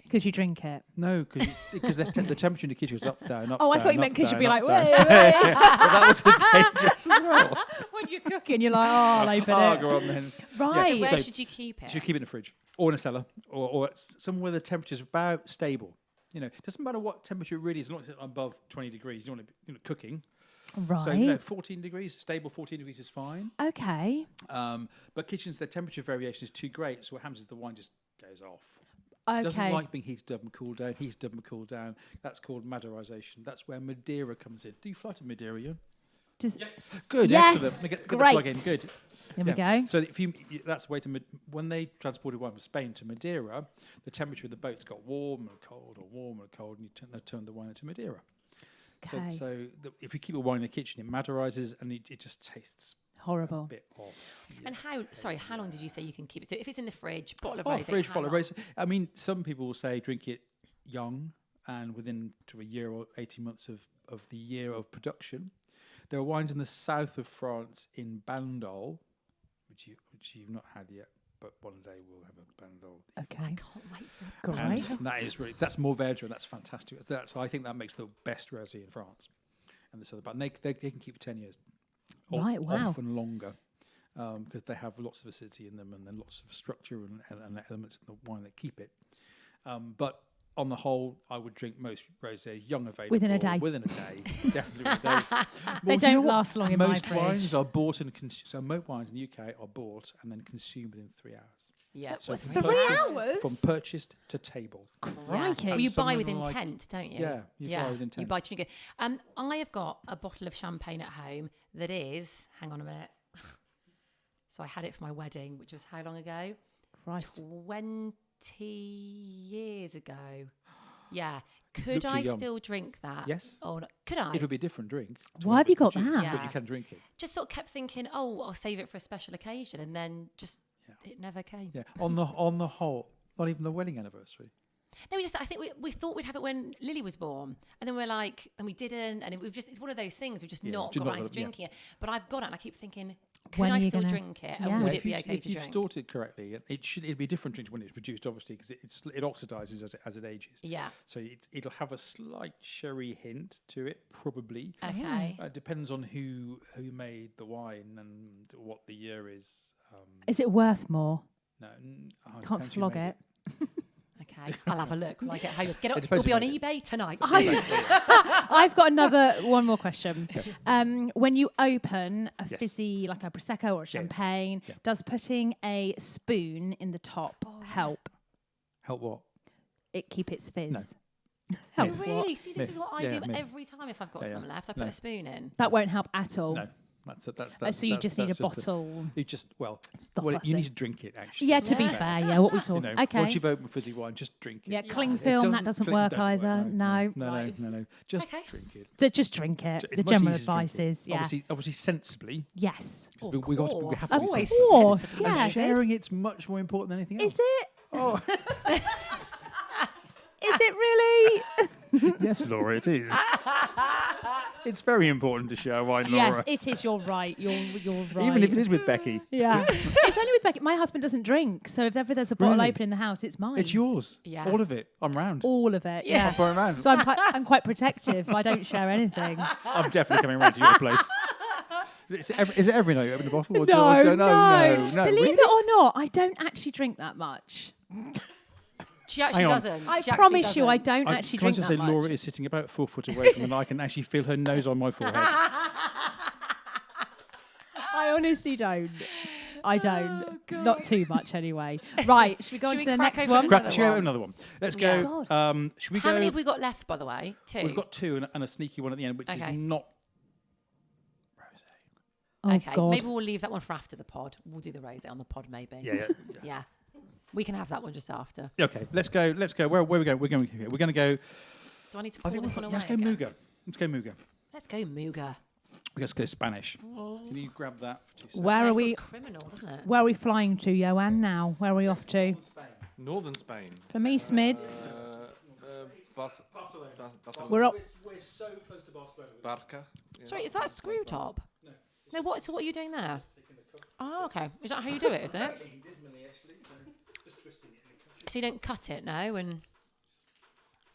Because you drink it. No, because the temperature in the kitchen is up, down, up. Oh, I down, thought you up, meant because you'd down, be like, up, down. wait, wait. But that was dangerous as well. When you're cooking, you're like, oh, I'll open Oh, it. go on then. Right. Where So- should you keep it? You should keep it in the fridge or in a cellar or somewhere where the temperature is about stable. You know, it doesn't matter what temperature it really is, as long as it's above 20 degrees. You want to be cooking. Right. So 14 degrees, stable 14 degrees is fine. Okay. But kitchens, the temperature variation is too great. So what happens is the wine just goes off. It doesn't Okay. like being heated up and cooled down. Heated up and cooled down. That's called Madeirization. That's where Madeira comes in. Do you fly to Madeira, Ioan? Good, Yes, excellent. Get the great. plug in. Good. Here we go. So that's the way to when they transported wine from Spain to Madeira, the temperature of the boats got warm and cold, or warm and cold, and they turned the wine into Madeira. Okay. So if you keep a wine in the kitchen, it Madeirizes and it just tastes Horrible. a bit off. And how long did you say you can keep it? So if it's in the fridge, bottle of Oh, rosé, fridge how full of long? rosé. I mean, some people will say drink it young and within to a year or 18 months of the year of production. There are wines in the south of France in Bandol, which you've not had yet, but one day we'll have a Bandol. Okay. Can't wait for it. Great. And that is that's Mourvedre, and that's fantastic. So I think that makes the best rosé in France. And this other, but they can keep for 10 years. Right, wow. Often longer, because they have lots of acidity in them, and then lots of structure and elements in the wine that keep it. But on the whole, I would drink most rosés young available Within a day. Definitely within a day. They don't last long in my most fridge. wines are bought and so most wines in the UK are bought and then consumed within 3 hours. Yeah. So Three hours? from purchased to table. Crikey. Well, you buy Something with like- intent, don't you? Yeah, you buy with intent. You buy to go. I have got a bottle of champagne at home that is. Hang on a minute. So I had it for my wedding, which was how long ago? Christ. 20 years ago. Yeah. look Could too I young. still drink that? Yes. Or not? Could I? It would be a different drink. to Why when have it you was got produced, that? But you Yeah. can drink it. Just sort of kept thinking, I'll save it for a special occasion, and then just it never came. Yeah. On the whole, not even the wedding anniversary. No, I think we thought we'd have it when Lily was born, and then we're like, and we didn't, and it's one of those things we've just not do got not around to got it, yeah. drinking it. But I've got it, and I keep thinking, When could are I you still gonna- drink it, Yeah. and would If it be you- okay if to you've drink? stored it correctly, it'd be a different drink to when it's produced, obviously, because it oxidizes as it ages. Yeah. So it'll have a slight sherry hint to it, probably. Okay. It depends on who made the wine and what the year is. Is it worth more? No, Can't depends who flog made it. Okay. I'll have a look when I get home. Get it. depends It'll be who on made eBay tonight. I've got one more question. When you open a Yes. fizzy, like a prosecco or a champagne, does putting a spoon in the top help Help what? it keep its fizz? No. Help Myth. what? Really? See, this Myth. is what I Yeah, do myth. every time. If I've got Yeah, some yeah. left, I put No. a spoon in. That won't help at all. No, that's So you just need a that's bottle. You just Stop you that need thing. to drink it actually. Yeah, to be Yeah. fair, yeah. What we You talking? know, Okay. once you've opened fizzy wine, just drink it. Yeah, cling It film that doesn't cling- work don't either. No. No. Just Okay. drink it. Just drink it. It's The much general easier to drink advice it. is, yeah. Obviously sensibly. Yes. Of we have course. to be Always sensible. course, sensibly yes. And measured. sharing it's much more important than anything else. Is it? Oh, Is it really? yes, Laura, it is. It's very important to share wine, Laura. Yes, it is. You're right. You're right. Even if it is with Becky. Yeah. It's only with Becky. My husband doesn't drink, so if ever there's a bottle Really? open in the house, it's mine. It's yours. Yeah. All of it. I'm round. All of it. Yeah. I'm going round. So I'm quite protective. I don't share anything. I'm definitely coming round to your place. Is it every night you open a bottle? Or No. Believe really? it or not, I don't actually drink that much. She actually Hang on. doesn't. I She actually promise you, I doesn't. don't actually Can I drink just that say much. Laura is sitting about 4 foot away from me and I can actually feel her nose on my forehead. I honestly don't. I don't. Not too much anyway. Right, should we go on Should to we the crack next open one? Should we have another one? Let's Yeah. go. Should we How go? many have we got left, by the way? 2. We've got 2 and a sneaky one at the end, which Okay. is not. Oh, Okay, God. maybe we'll leave that one for after the pod. We'll do the rosé on the pod, maybe. Yeah. Yeah. We can have that one just after. Okay, let's go. Where are we going? We're going here. We're going to go. Do I need to I pull think this one away? let's go again? Muga. Let's go Muga. Let's go Muga. Let's go Spanish. Can you grab that for 2 seconds? Where Yeah, are it we? feels criminal, doesn't it? Where are we flying to, Ioan? Now, where are we off to? Northern Spain. For me, Smids. Barcelona. We're up. We're so close to Barcelona. Barca. Yeah. Sorry, is that a screw top? No. What? So what are you doing there? Oh, okay. Is that how you do it? Is it? So you don't cut it, no? And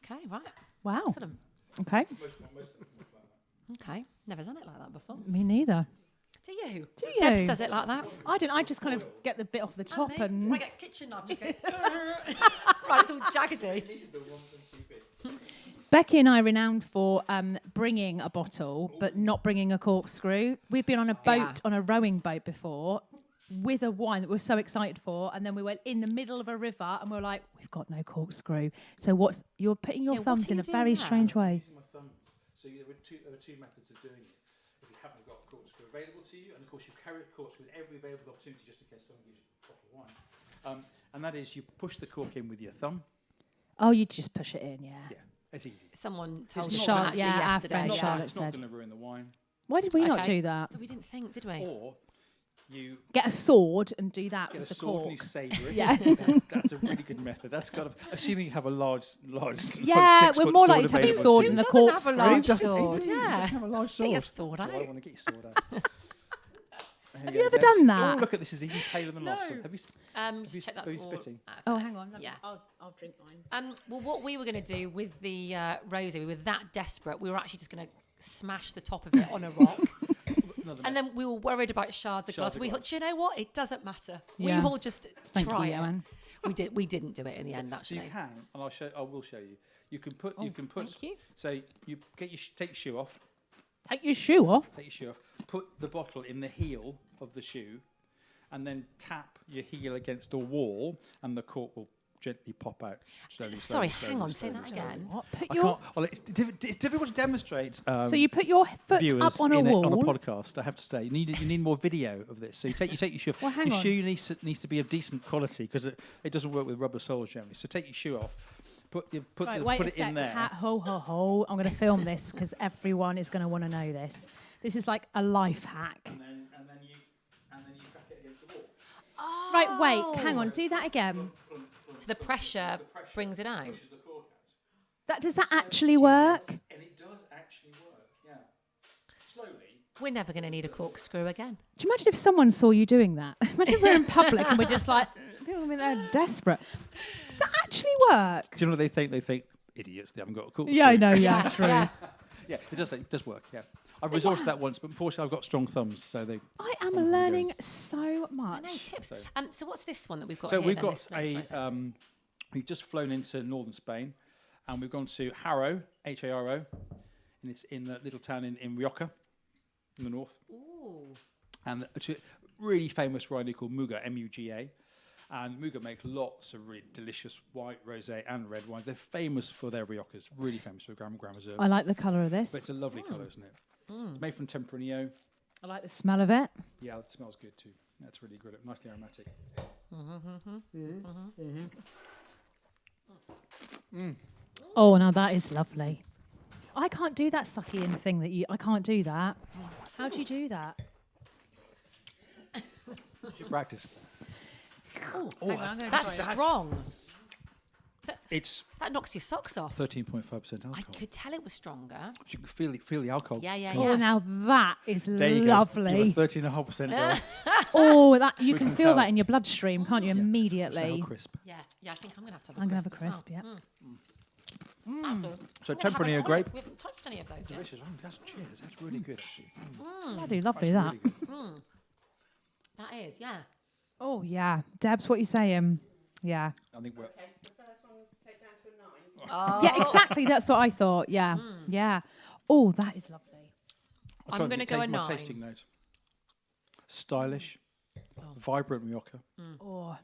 okay, right. Wow. Excellent. Okay. Okay. Never done it like that before. Me neither. Do you? Do Debs you? does it like that. I don't. I just kind of get the bit off the top and. I get a kitchen knife. Just go. Right, it's all jaggedy. Becky and I are renowned for bringing a bottle, but not bringing a corkscrew. We've been on a boat, on a rowing boat before, with a wine that we were so excited for, and then we went in the middle of a river, and we were like, "We've got no corkscrew." So you're putting your Yeah, what thumbs are in you a doing very there? strange way. Using my thumbs. So there were two methods of doing it. If you haven't got a corkscrew available to you, and of course you carry a corkscrew with every available opportunity just in case someone gives you a bottle of wine. And that is you push the cork in with your thumb. Oh, you just push it in, yeah. Yeah, it's easy. Someone told It's us not- that actually yeah, our yesterday. friend Yeah. Charlotte It's not said. going to ruin the wine. Why did we not Okay. do that? We didn't think, did we? Or you Get a sword and do that get a with the sword and you cork. sabre it. Yeah. That's a really good method. That's kind of assuming you have a large Yeah, large we're 6-foot more sword likely to have a available sword to and you. the Who doesn't have a corkscrew. large Doesn't- sword? he Yeah. doesn't have a large Let's get your sword. sword That's what I out. want to get your sword out. Have you ever done that? Oh, look at this! Is even paler than last one. Have you? Just you- check that's are you all spitting? out. Oh, hang on. Yeah. I'll drink mine. Well, what we were going to do with the rosé, we were that desperate. We were actually just going to smash the top of it on a rock. another. And then we were worried about shards of glass. We thought, do you know what? It doesn't matter. Yeah. We will just Thank try you, it. Ioan. We didn't do it in the end, So actually. you can, and I will show you. You can put. thank you. So you get take your shoe off. Take your shoe off. Take your shoe off. Put the bottle in the heel of the shoe, and then tap your heel against a wall, and the cork will gently pop out. Slowly, Sorry, slowly, hang on. slowly, Say that slowly. again. What? Put I your. can't. Well, it's difficult to demonstrate. So you put your foot viewers up on a on a wall. podcast. I have to say, you need more video of this. So you take your shoe off. Well, hang your on. shoe needs to be of decent quality because it doesn't work with rubber soles generally. So take your shoe off. Put Right, wait put a it sec. in there. Ho, ho, ho. I'm going to film this because everyone is going to want to know this. This is like a life hack. And then you back it against the wall. Right, wait. Hang on. Do that again. So the pressure brings it out. Pushes the cork out. Does that actually work? And it does actually work. Yeah. Slowly. We're never going to need a corkscrew again. Do you imagine if someone saw you doing that? Imagine if we're in public and we're just like, people will be there desperate. Does that actually work? Do you know what they think? They think idiots. They haven't got a cork. Yeah, I know. Yeah, true. Yeah. Yeah, it does work. Yeah. I've resorted to that once, but unfortunately I've got strong thumbs, so they. I am we go. learning so I much. know, tips. So what's this one that we've got So here? we've then, got this next a. rosé? We've just flown into northern Spain, and we've gone to Haro, Haro, and it's in the little town in Rioja, in the north. Ooh. And it's a really famous winery called Muga, Muga. And Muga make lots of really delicious white, rosé, and red wine. They're famous for their Riojas, really famous for Grand Reserves. I like the colour of this. But it's a lovely colour, isn't it? It's made from Tempranillo. I like the smell of it. Yeah, it smells good too. That's really good. Nicely aromatic. Oh, now that is lovely. I can't do that sucky in thing that you. I can't do that. How do you do that? You should practice. That's strong. It's That knocks your socks off. 13.5% I alcohol. could tell it was stronger. You can feel the alcohol. Yeah. Oh, now that is There you lovely. go. 13.5% girl. Oh, that you We can can feel tell. that in your bloodstream, can't you? Smell Immediately. crisp. Yeah, I think I'm going to have to have I'm a gonna have a crisp as crisp. well. Yeah. So I'm gonna have Tempranillo an grape. olive. We haven't touched any of those yet. Delicious. Cheers. That's really good actually. Bloody lovely that. Really good. That is, yeah. Oh yeah, Debs, what you saying? Yeah. I think we're. Yeah, exactly. That's what I thought. Yeah, yeah. Oh, that is lovely. I'm gonna go a my 9. tasting note. Stylish, vibrant Rioja. Oh,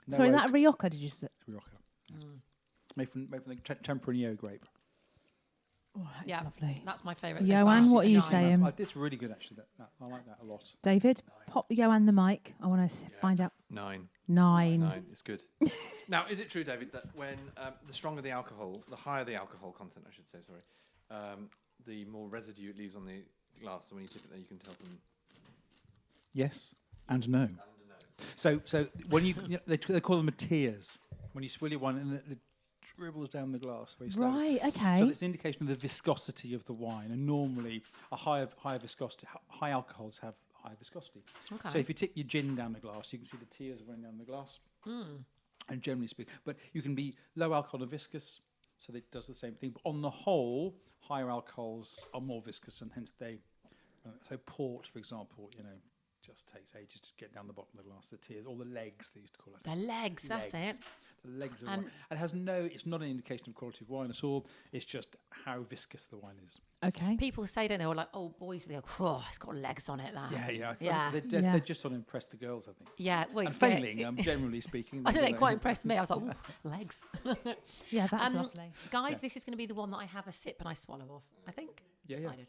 No sorry, oak. that Rioja, did you say? Rioja. Yeah. Made from the Tempranillo grape. Oh, that's Yeah. lovely. That's my favourite. Ioan, what are you Nine. saying? It's really good actually. I like that a lot. David, pop Ioan the mic. I want to find out. 9. 9. 9. It's good. Now, is it true, David, that when the stronger the alcohol, the higher the alcohol content, I should say, the more residue it leaves on the glass. So when you tip it there, you can tell them. Yes and no. So when they call them tears. When you swill your wine and it dribbles down the glass very slowly. Right. Okay. So it's an indication of the viscosity of the wine, and normally a higher viscosity, high alcohols have high viscosity. Okay. So if you tip your gin down the glass, you can see the tears running down the glass. And generally speaking, but you can be low alcohol and viscous, so it does the same thing. But on the whole, higher alcohols are more viscous, and hence they. So port, for example, just takes ages to get down the bottom of the glass. The tears, or the legs, they used to call it. The legs, that's it. The legs of wine. And it's not an indication of quality of wine at all. It's just how viscous the wine is. Okay. People say, don't they? Or like, oh, boys, they go, oh, it's got legs on it, that. Yeah. They're Yeah. just trying to impress the girls, I think. Yeah. Well, And failing, generally speaking. I don't know, it quite impressed me. I was like, ooh, legs. Yeah, that's lovely. Guys, this is going to be the one that I have a sip and I swallow off, I think. Decided.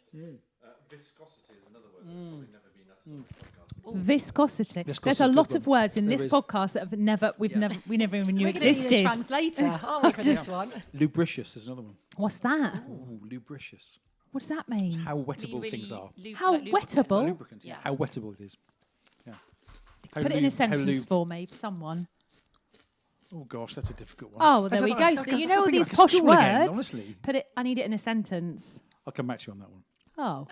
Viscosity is another word that's probably never been uttered on this podcast. Viscosity. Viscosity There's a is a lot good of one. words in There this is. podcast that we never even knew We're going to need a existed. translator, aren't we, for this one? Lubricious is another one. What's that? Ooh, lubricious. What does that mean? How wettable things are. How lubricant. wettable? Lubricant. Yeah. How wettable it is. Yeah. How Put it in a lube- how sentence lube- for me, someone. Oh gosh, that's a difficult one. Oh, well, there That's we a- go. that's- So that's you know all something these like a posh school again, words. honestly. I need it in a sentence. I'll come back to you on that one. Oh,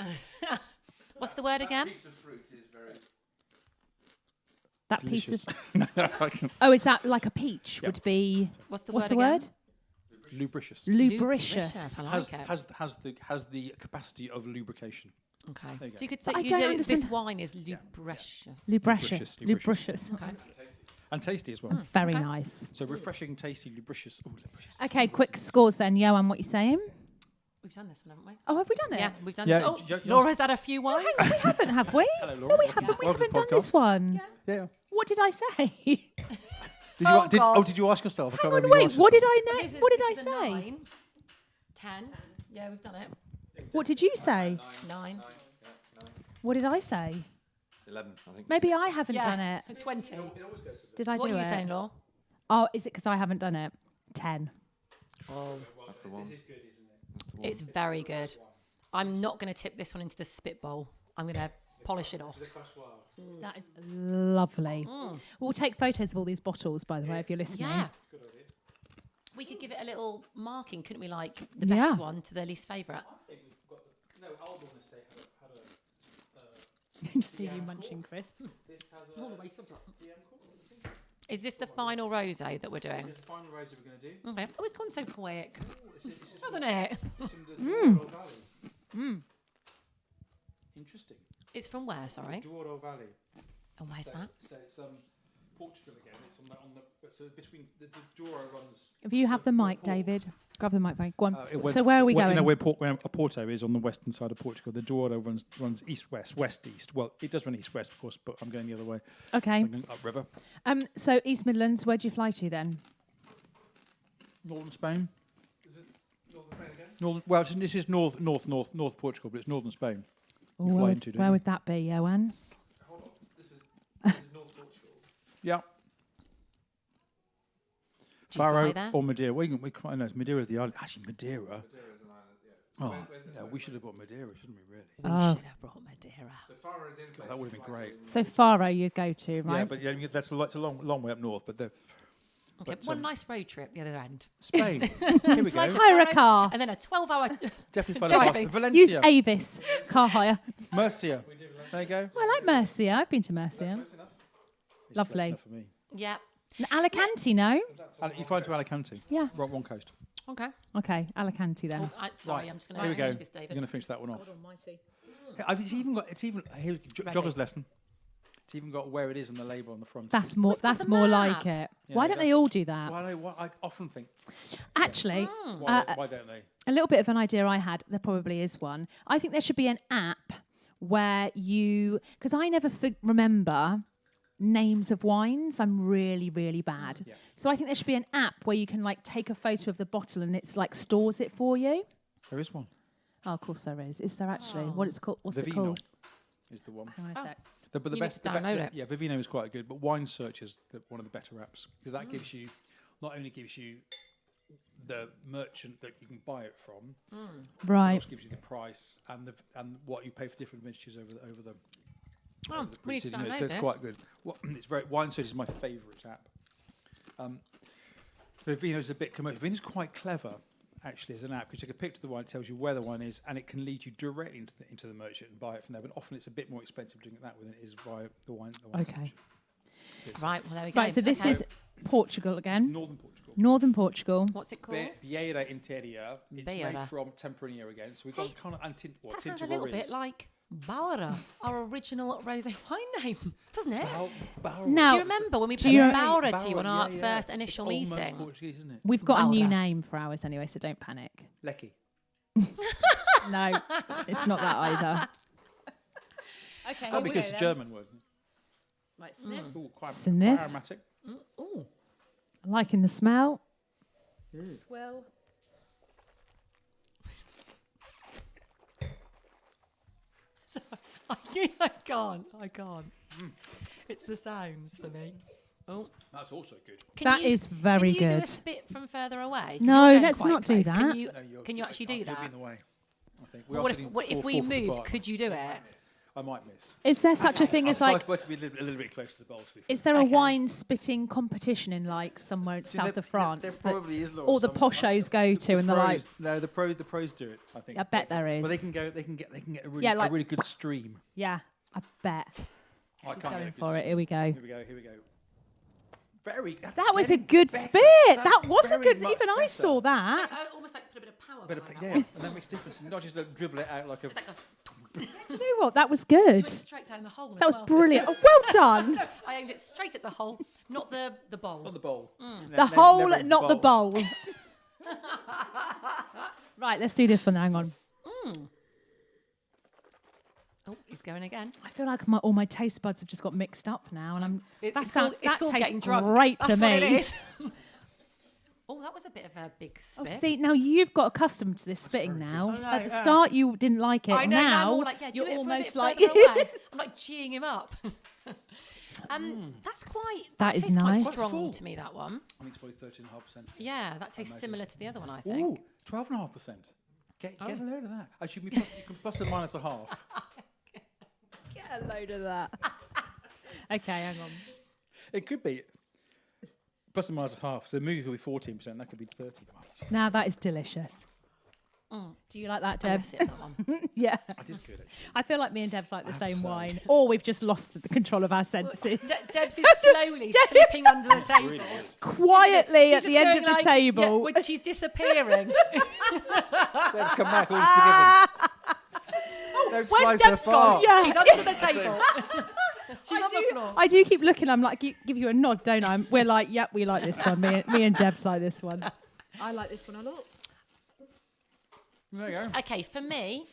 What's the word again? Piece of fruit is very. that piece of. Delicious. Oh, is that like a peach? Yeah. Would be. What's the What's word the again? word? Lubricious. Lubricious. I like it. Has the capacity of lubrication. Okay. There you go. So you could say But I don't this understand- wine is lubricious. Lubricious. Lubricious. Lubricious. Okay. And tasty as well. Very Okay. nice. So refreshing, tasty, lubricious. Ooh, lubricious. Okay, quick scores then. Johan, what you saying? We've done this one, haven't we? Oh, have we done it? Yeah, we've done Yeah, this. Oh, Jo- Laura's had a few wines. We haven't, have we? Hello, Laura. No, we Welcome haven't. to- We welcome haven't to done the this one. Yeah. What did I say? Did you, Oh, God. did you ask yourself? I can't Hang on, remember you wait. asked What did yourself. I This is- What did this I is a say? 9. 10. Yeah, we've done it. What did you say? 9. What did I say? 11, I think. Maybe I haven't Yeah. done it. 20. Did I What do are you it? saying, Laura? Oh, is it because I haven't done it? 10. That's the one. It's very good. I'm not going to tip this one into the spit bowl. I'm going to polish it off. That is lovely. We'll take photos of all these bottles, by the way, if you're listening. Yeah. We could give it a little marking, couldn't we? Like the Yeah. best one to the least favourite. Just see you munching crisps. Is this the final rosé that we're doing? This is the final rose we're going to do. Okay. Oh, it's gone so quick, hasn't it? It's in the Douro Valley. Interesting. It's from where? Sorry. Douro Valley. And where's that? So it's Portugal again. It's on the so between the Douro runs. If you have the mic, David, grab the mic. Go on. It went- So where are we going? No, where Porto is on the western side of Portugal. The Douro runs east-west, west-east. Well, it does run east-west, of course, but I'm going the other way. Okay. I'm going upriver. So East Midlands, where do you fly to then? Northern Spain. Is it Northern Spain again? Northern, well, this is north Portugal, but it's northern Spain. You fly Where, into, don't where you? would that be, Ioan? Hold on. This is North Portugal. Yeah. Do you fly Faro there? or Madeira. We quite know it's Madeira is the island. Actually, Madeira. Madeira is an island, yeah. Oh, Where's this yeah, one? we should have got Madeira, shouldn't we? Really? We Oh. should have brought Madeira. So Faro is in. that would have been great. So Faro you'd go to, Yeah, right? but yeah, that's it's a long way up north. But Okay, But, one nice road trip the other end. Spain. Here we Fly go. to Hire a Faro, car. And then a 12-hour... Definitely fun. Driving. Use Valencia, Avis car hire. Murcia. There you go. I like Murcia. I've been to Murcia. It's close Lovely. enough for me. Yeah. Alicante, no? You fly to Alicante. Yeah. Wrong coast. Okay. Okay, Alicante then. Oh, sorry, Right, I'm just going Here we to go. finish this, You're David. going to finish that one off. almighty. It's even got. Here, Ready. jogger's lesson. It's even got where it is on the label on the front. That's more. it's got That's the more map. like it. Yeah, Why don't they that's- all do that? I often think, Actually, why don't they? a little bit of an idea I had. There probably is one. I think there should be an app where you, because I never remember names of wines. I'm really, really bad. Yeah. So I think there should be an app where you can like take a photo of the bottle and it's like stores it for you. There is one. Oh, of course there is. Is there actually? What it's called? What's it Vivino called? is the one. Hang on a sec. But the You need best, to download it. yeah, Vivino is quite good. But Wine Search is one of the better apps because that gives you, not only gives you the merchant that you can buy it from, it Right. also gives you the price and what you pay for different vintages over the Oh, over the we need to preceding years. download So it's this. quite good. It's very Wine Search is my favourite app. Vivino's a bit commercial. Vivino's quite clever. Actually, as an app, because you take a picture of the wine, it tells you where the wine is, and it can lead you directly into the merchant and buy it from there. But often it's a bit more expensive doing it that way than it is via the wine. Okay. merchant. Right, well, there we go. Right. So this Okay. is Portugal again. Northern Portugal. Northern Portugal. What's it called? Vieira Interior. It's Vieira. made from Tempranillo again. So we've got kind of That sounds a little bit like Baura, our original rosé wine name, doesn't it? Now, Do you remember when we put you- Baura to you on our yeah. first initial It's meeting? almost Portuguese, isn't it? we've got a new Baura. name for ours anyway, so don't panic. Lecky. No, it's not that either. Okay. Oh, because it's a German word. Right, sniff. Ooh, quite Sniff. aromatic. Ooh. Liking the smell. Swill. I can't. It's the sounds for me. Oh, That's also good. That is very Can you do a good. spit from further away? 'Cause No, you're going let's quite not do close. Can that. you, No, can you actually do You'll be that? in the way. I think. Well, what if we moved? Could you do it? I might miss. Is there such a thing as like? I'd like to be a little bit close to the bowl. To be fair. Is there a Okay. wine spitting competition in like somewhere in south of France There that probably is. Laura, all the some- poshos go to, and they're like, pros- no, the pros do it. I think. I bet there is. But they can go. They can get a really, Yeah, like- a really good stream. yeah, I bet. I He's can't going get a for good it. Here we go. Here we go. Here we go. Very. That's That was a getting good better. spit. That's That was a very good. much Even I better. saw that. Almost like put a bit of power But behind yeah, that one. and that makes a difference. You not just dribble it out like a. It's like a Do you know what? That was good. Straight down the hole. That was brilliant. Oh, well done. I aimed it straight at the hole, not the bowl. Not the bowl. The hole, not the bowl. Right, let's do this one. Hang on. Oh, he's going again. I feel like all my taste buds have just got mixed up now, and It's that called tastes getting drunk. great That's to what me. it is. Oh, that was a bit of a big Oh, spit. see, now you've got accustomed to this spitting now. good. At the start, you didn't like it. I know. Now I'm Now all like, yeah, do you're it almost for a like. bit further away. I'm like geeing him up. That's quite. That is tastes nice. Quite strong Full. to me. That one. I think it's probably 13.5%. Yeah, that tastes imagine. similar to the other one. I think. Ooh, 12.5%. Get a load of that. Actually, you can plus and minus a half. Get a load of that. Okay, hang on. It could be plus and minus a half. So the movie could be 14%. That could be 30. Now that is delicious. Do you like that, Oh, Deb? yes, yeah, that one. Yeah. That is good, actually. I feel like me and Deb's like the same so. wine, or we've just lost the control of our senses. Debs is slowly slipping under the table. Quietly She's at the just end going of the like, table. Yeah, when she's disappearing. Deb's come back, all's forgiven. Don't Where's slice Deb's her gone? far. Yeah. She's under the table. She's on the floor. I do keep looking. I'm like, give you a nod, don't I? We're like, yep, we like this one. Me and Deb's like this one. I like this one a lot. There you go. Okay, for me,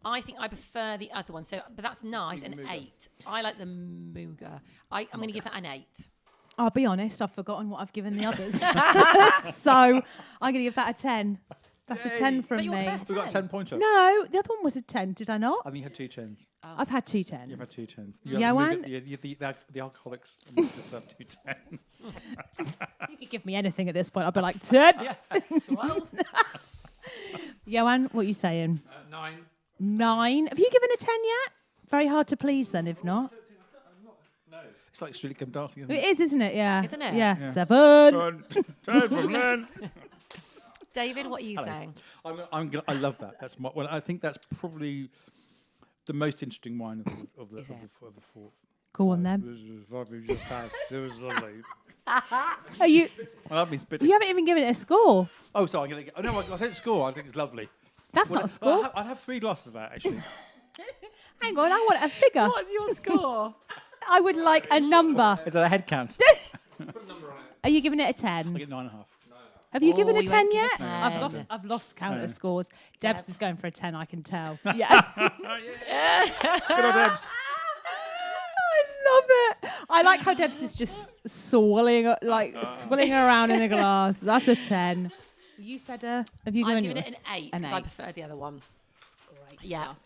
I think I prefer the other one. So, but that's nice. An Muga. 8. I like the Muga. I'm going to give that an 8. I'll be honest, I've forgotten what I've given the others. So I'm going to give that a 10. That's a 10 from your me. first We've got 10 pointer. No, the other one was a 10, did I not? I think you had 2 10s. I've had 2 10s. You've had 2 10s. Ioan? The alcoholics just have 2 10s. You could give me anything at this point. I'd be like, 10. Yeah. 12. Ioan, what are you saying? 9. 9. Have you given a 10 yet? Very hard to please then, if not. No. It's like Strictly Come Dancing, isn't It it? is, isn't it? Yeah. Isn't it? Yeah. Yeah. 7. David, what are you saying? I love that. That's my, well, I think that's probably the most interesting wine of the Is it? four. Go on then. We've just had. It was lovely. Are you? I love me spitting. You haven't even given it a score. Oh, sorry. I'm gonna get. Oh no, I said score. I think it's lovely. That's not a score. I'd have 3 glasses of that actually. Hang on, I want a figure. What's your score? I would like a number. Is that a head count? Are you giving it a I 10? get 9.5. Have you given a you 10 won't give a yet? 10. I've lost count of scores. Deb's is going for a 10, I can tell. Yeah. Good old Debs. I love it. I like how Deb's is just swilling around in a glass. That's a 10. You said have you I'm given giving it an 8 An because I 8. prefer the other one. Great Yeah. stuff.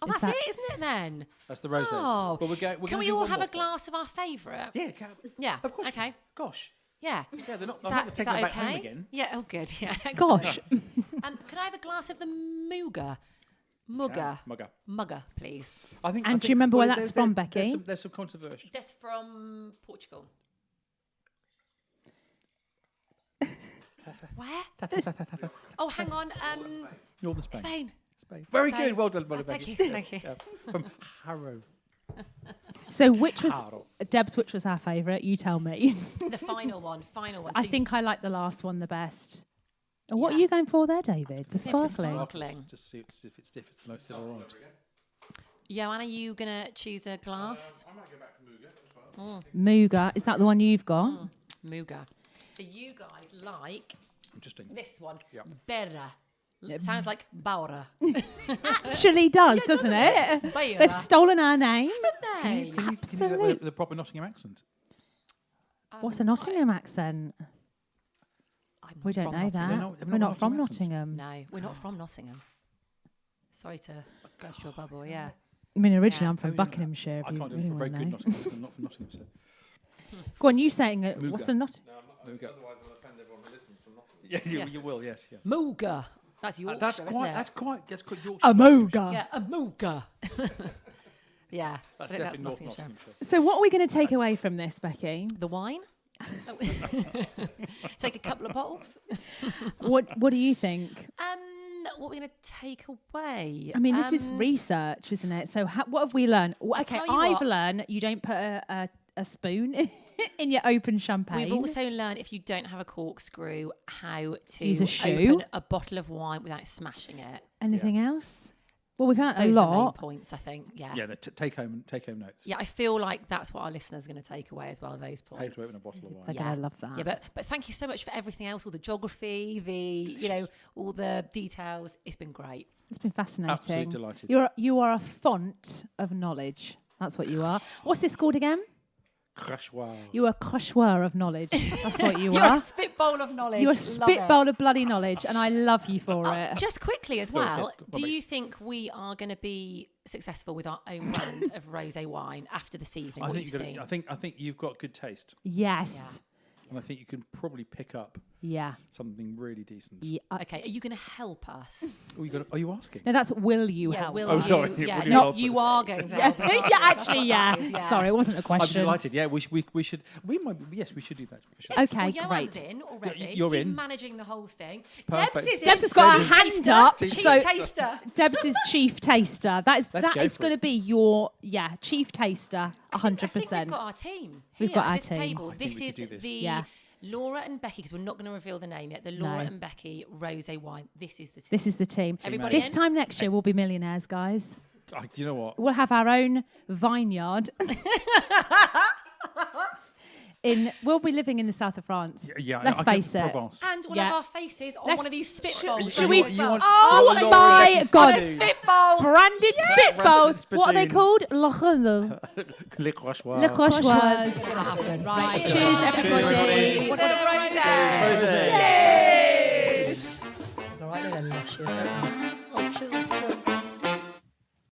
Oh, Is that's that- it, isn't it then? That's the roses. Oh. But we're Can gonna we do all one have more a glass of our favourite? thing. Yeah, Yeah. of course. Okay. Gosh. Yeah. Yeah, they're not. Is I'm not that, is taking that them back home okay? again. Yeah. Oh, good. Yeah. excellent. Gosh. And can I have a glass of the Muga? Mugger, please. I think. And do you remember where that's from, Becky? There's some controversy. That's from Portugal. Where? Oh, hang on. Northern Spain. Spain. Very Spain. good. Well done, Oh, Becky. thank you. Thank you. Yeah. From Harrow. So which was Harrow. Deb's? Which was our favourite? You tell me. The final one. I So think I like the last one the best. And what are Yeah. you going for there, David? The Yeah, for sparkling. sparkling. Just see if it's stiff. It's still all right. Joanna, are you gonna choose a glass? I might go back to Muga as well. Muga. Is that the one you've got? Muga. So you guys like Interesting. this one? Yeah. Berra. Sounds like Baura. Actually does, doesn't it? Berra. They've stolen our name. Can you do Absolute. the proper Nottingham accent? What's a Nottingham accent? I'm not We don't from know Nottingham. that. Have you We're not not got from Nottingham Nottingham. No, we're not from Nottingham. Sorry to burst your bubble. Yeah. I mean, originally Yeah. I'm from Buckinghamshire. I If you can't do really a very want to good know. Nottingham. I'm not from Nottingham. So. Go on, you saying it. Muga. What's a Not? No, I'm not. There we go. Otherwise, I'll offend everyone who listens from Nottingham. Yeah, Yeah. you will. Yes. Yeah. Muga. That's Yorkshire, That's isn't quite. it? That's quite Yorkshire. A Muga. Yeah, a Muga. Yeah. That's I think definitely North Nottinghamshire. Nottinghamshire. So what are we going to take away from this, Becky? The wine? Take a couple of bottles. What do you think? What are we going to take away? I mean, this is research, isn't it? So what have we learned? Okay, tell you I've what. learned you don't put a spoon in your open champagne. We've also learned if you don't have a corkscrew, how to Use a shoe. open a bottle of wine without smashing it. Anything else? Well, we've had a Those are the main lot. points, I think. Yeah. Yeah, the take home notes. Yeah, I feel like that's what our listeners are going to take away as well. Those How points. to open a bottle of wine. They're Yeah. going to love that. Yeah, but thank you so much for everything else, all the geography, all the details. It's been great. It's been fascinating. Absolutely delighted. You are a font of knowledge. That's what you are. What's this called again? Crachoir. You are a crachoir of knowledge. That's what you You're are. a spitbowl of knowledge. You're a Love spitbowl of bloody knowledge, and I love you for it. Just quickly as Well, well, yes, do well, you think we are going to be successful with our own brand of rosé wine after this evening? I What think, you've seen? I think you've got good taste, Yes. and I think you can probably pick up Yeah. something really decent. Yeah. Okay, are you going to help us? Oh, are you asking? No, that's will you help? will Oh, you? sorry. Yeah, Will you not help you us? are going to Yeah, help us. aren't you? yeah, That's actually, what yeah. that is, Sorry, it wasn't a I'm question. delighted. Yeah, we should. We might. Yes, we should do that for sure. Okay, Well, Ioan's great. in already. You're He's in. managing the whole thing. Perfect. Debs is in. Debs has got her Chief hand taster. up, Chief so- taster. Debs is chief taster. That Let's go is for going to it. be your chief taster. I think 100%. we've got our team. We've here got at our this team. table. I think This we is could do this. the Yeah. Laura and Becky, because we're not going to reveal the name yet. The Laura and Becky rosé wine. This is the team. This is the team. Everybody This in? time next year, we'll be millionaires, guys. Do you know what? We'll have our own vineyard. We'll be living in the south of France. Yeah, Let's I can- face it. Provence. And we'll Yeah. have our faces on Let's- one of these spitballs. Should we? You want- Oh you want Laura my Becky's God! spoon. Spitball. Branded spitballs. Branded What are they spittoons. called? Lochenle. Le Crachoir. Le Crochoise. What's going to happen? Right. Cheers, Cheers, everybody. everybody. Rosé. Rosé. Cheers. All right, they're delicious, don't they? Oh, cheers, cheers.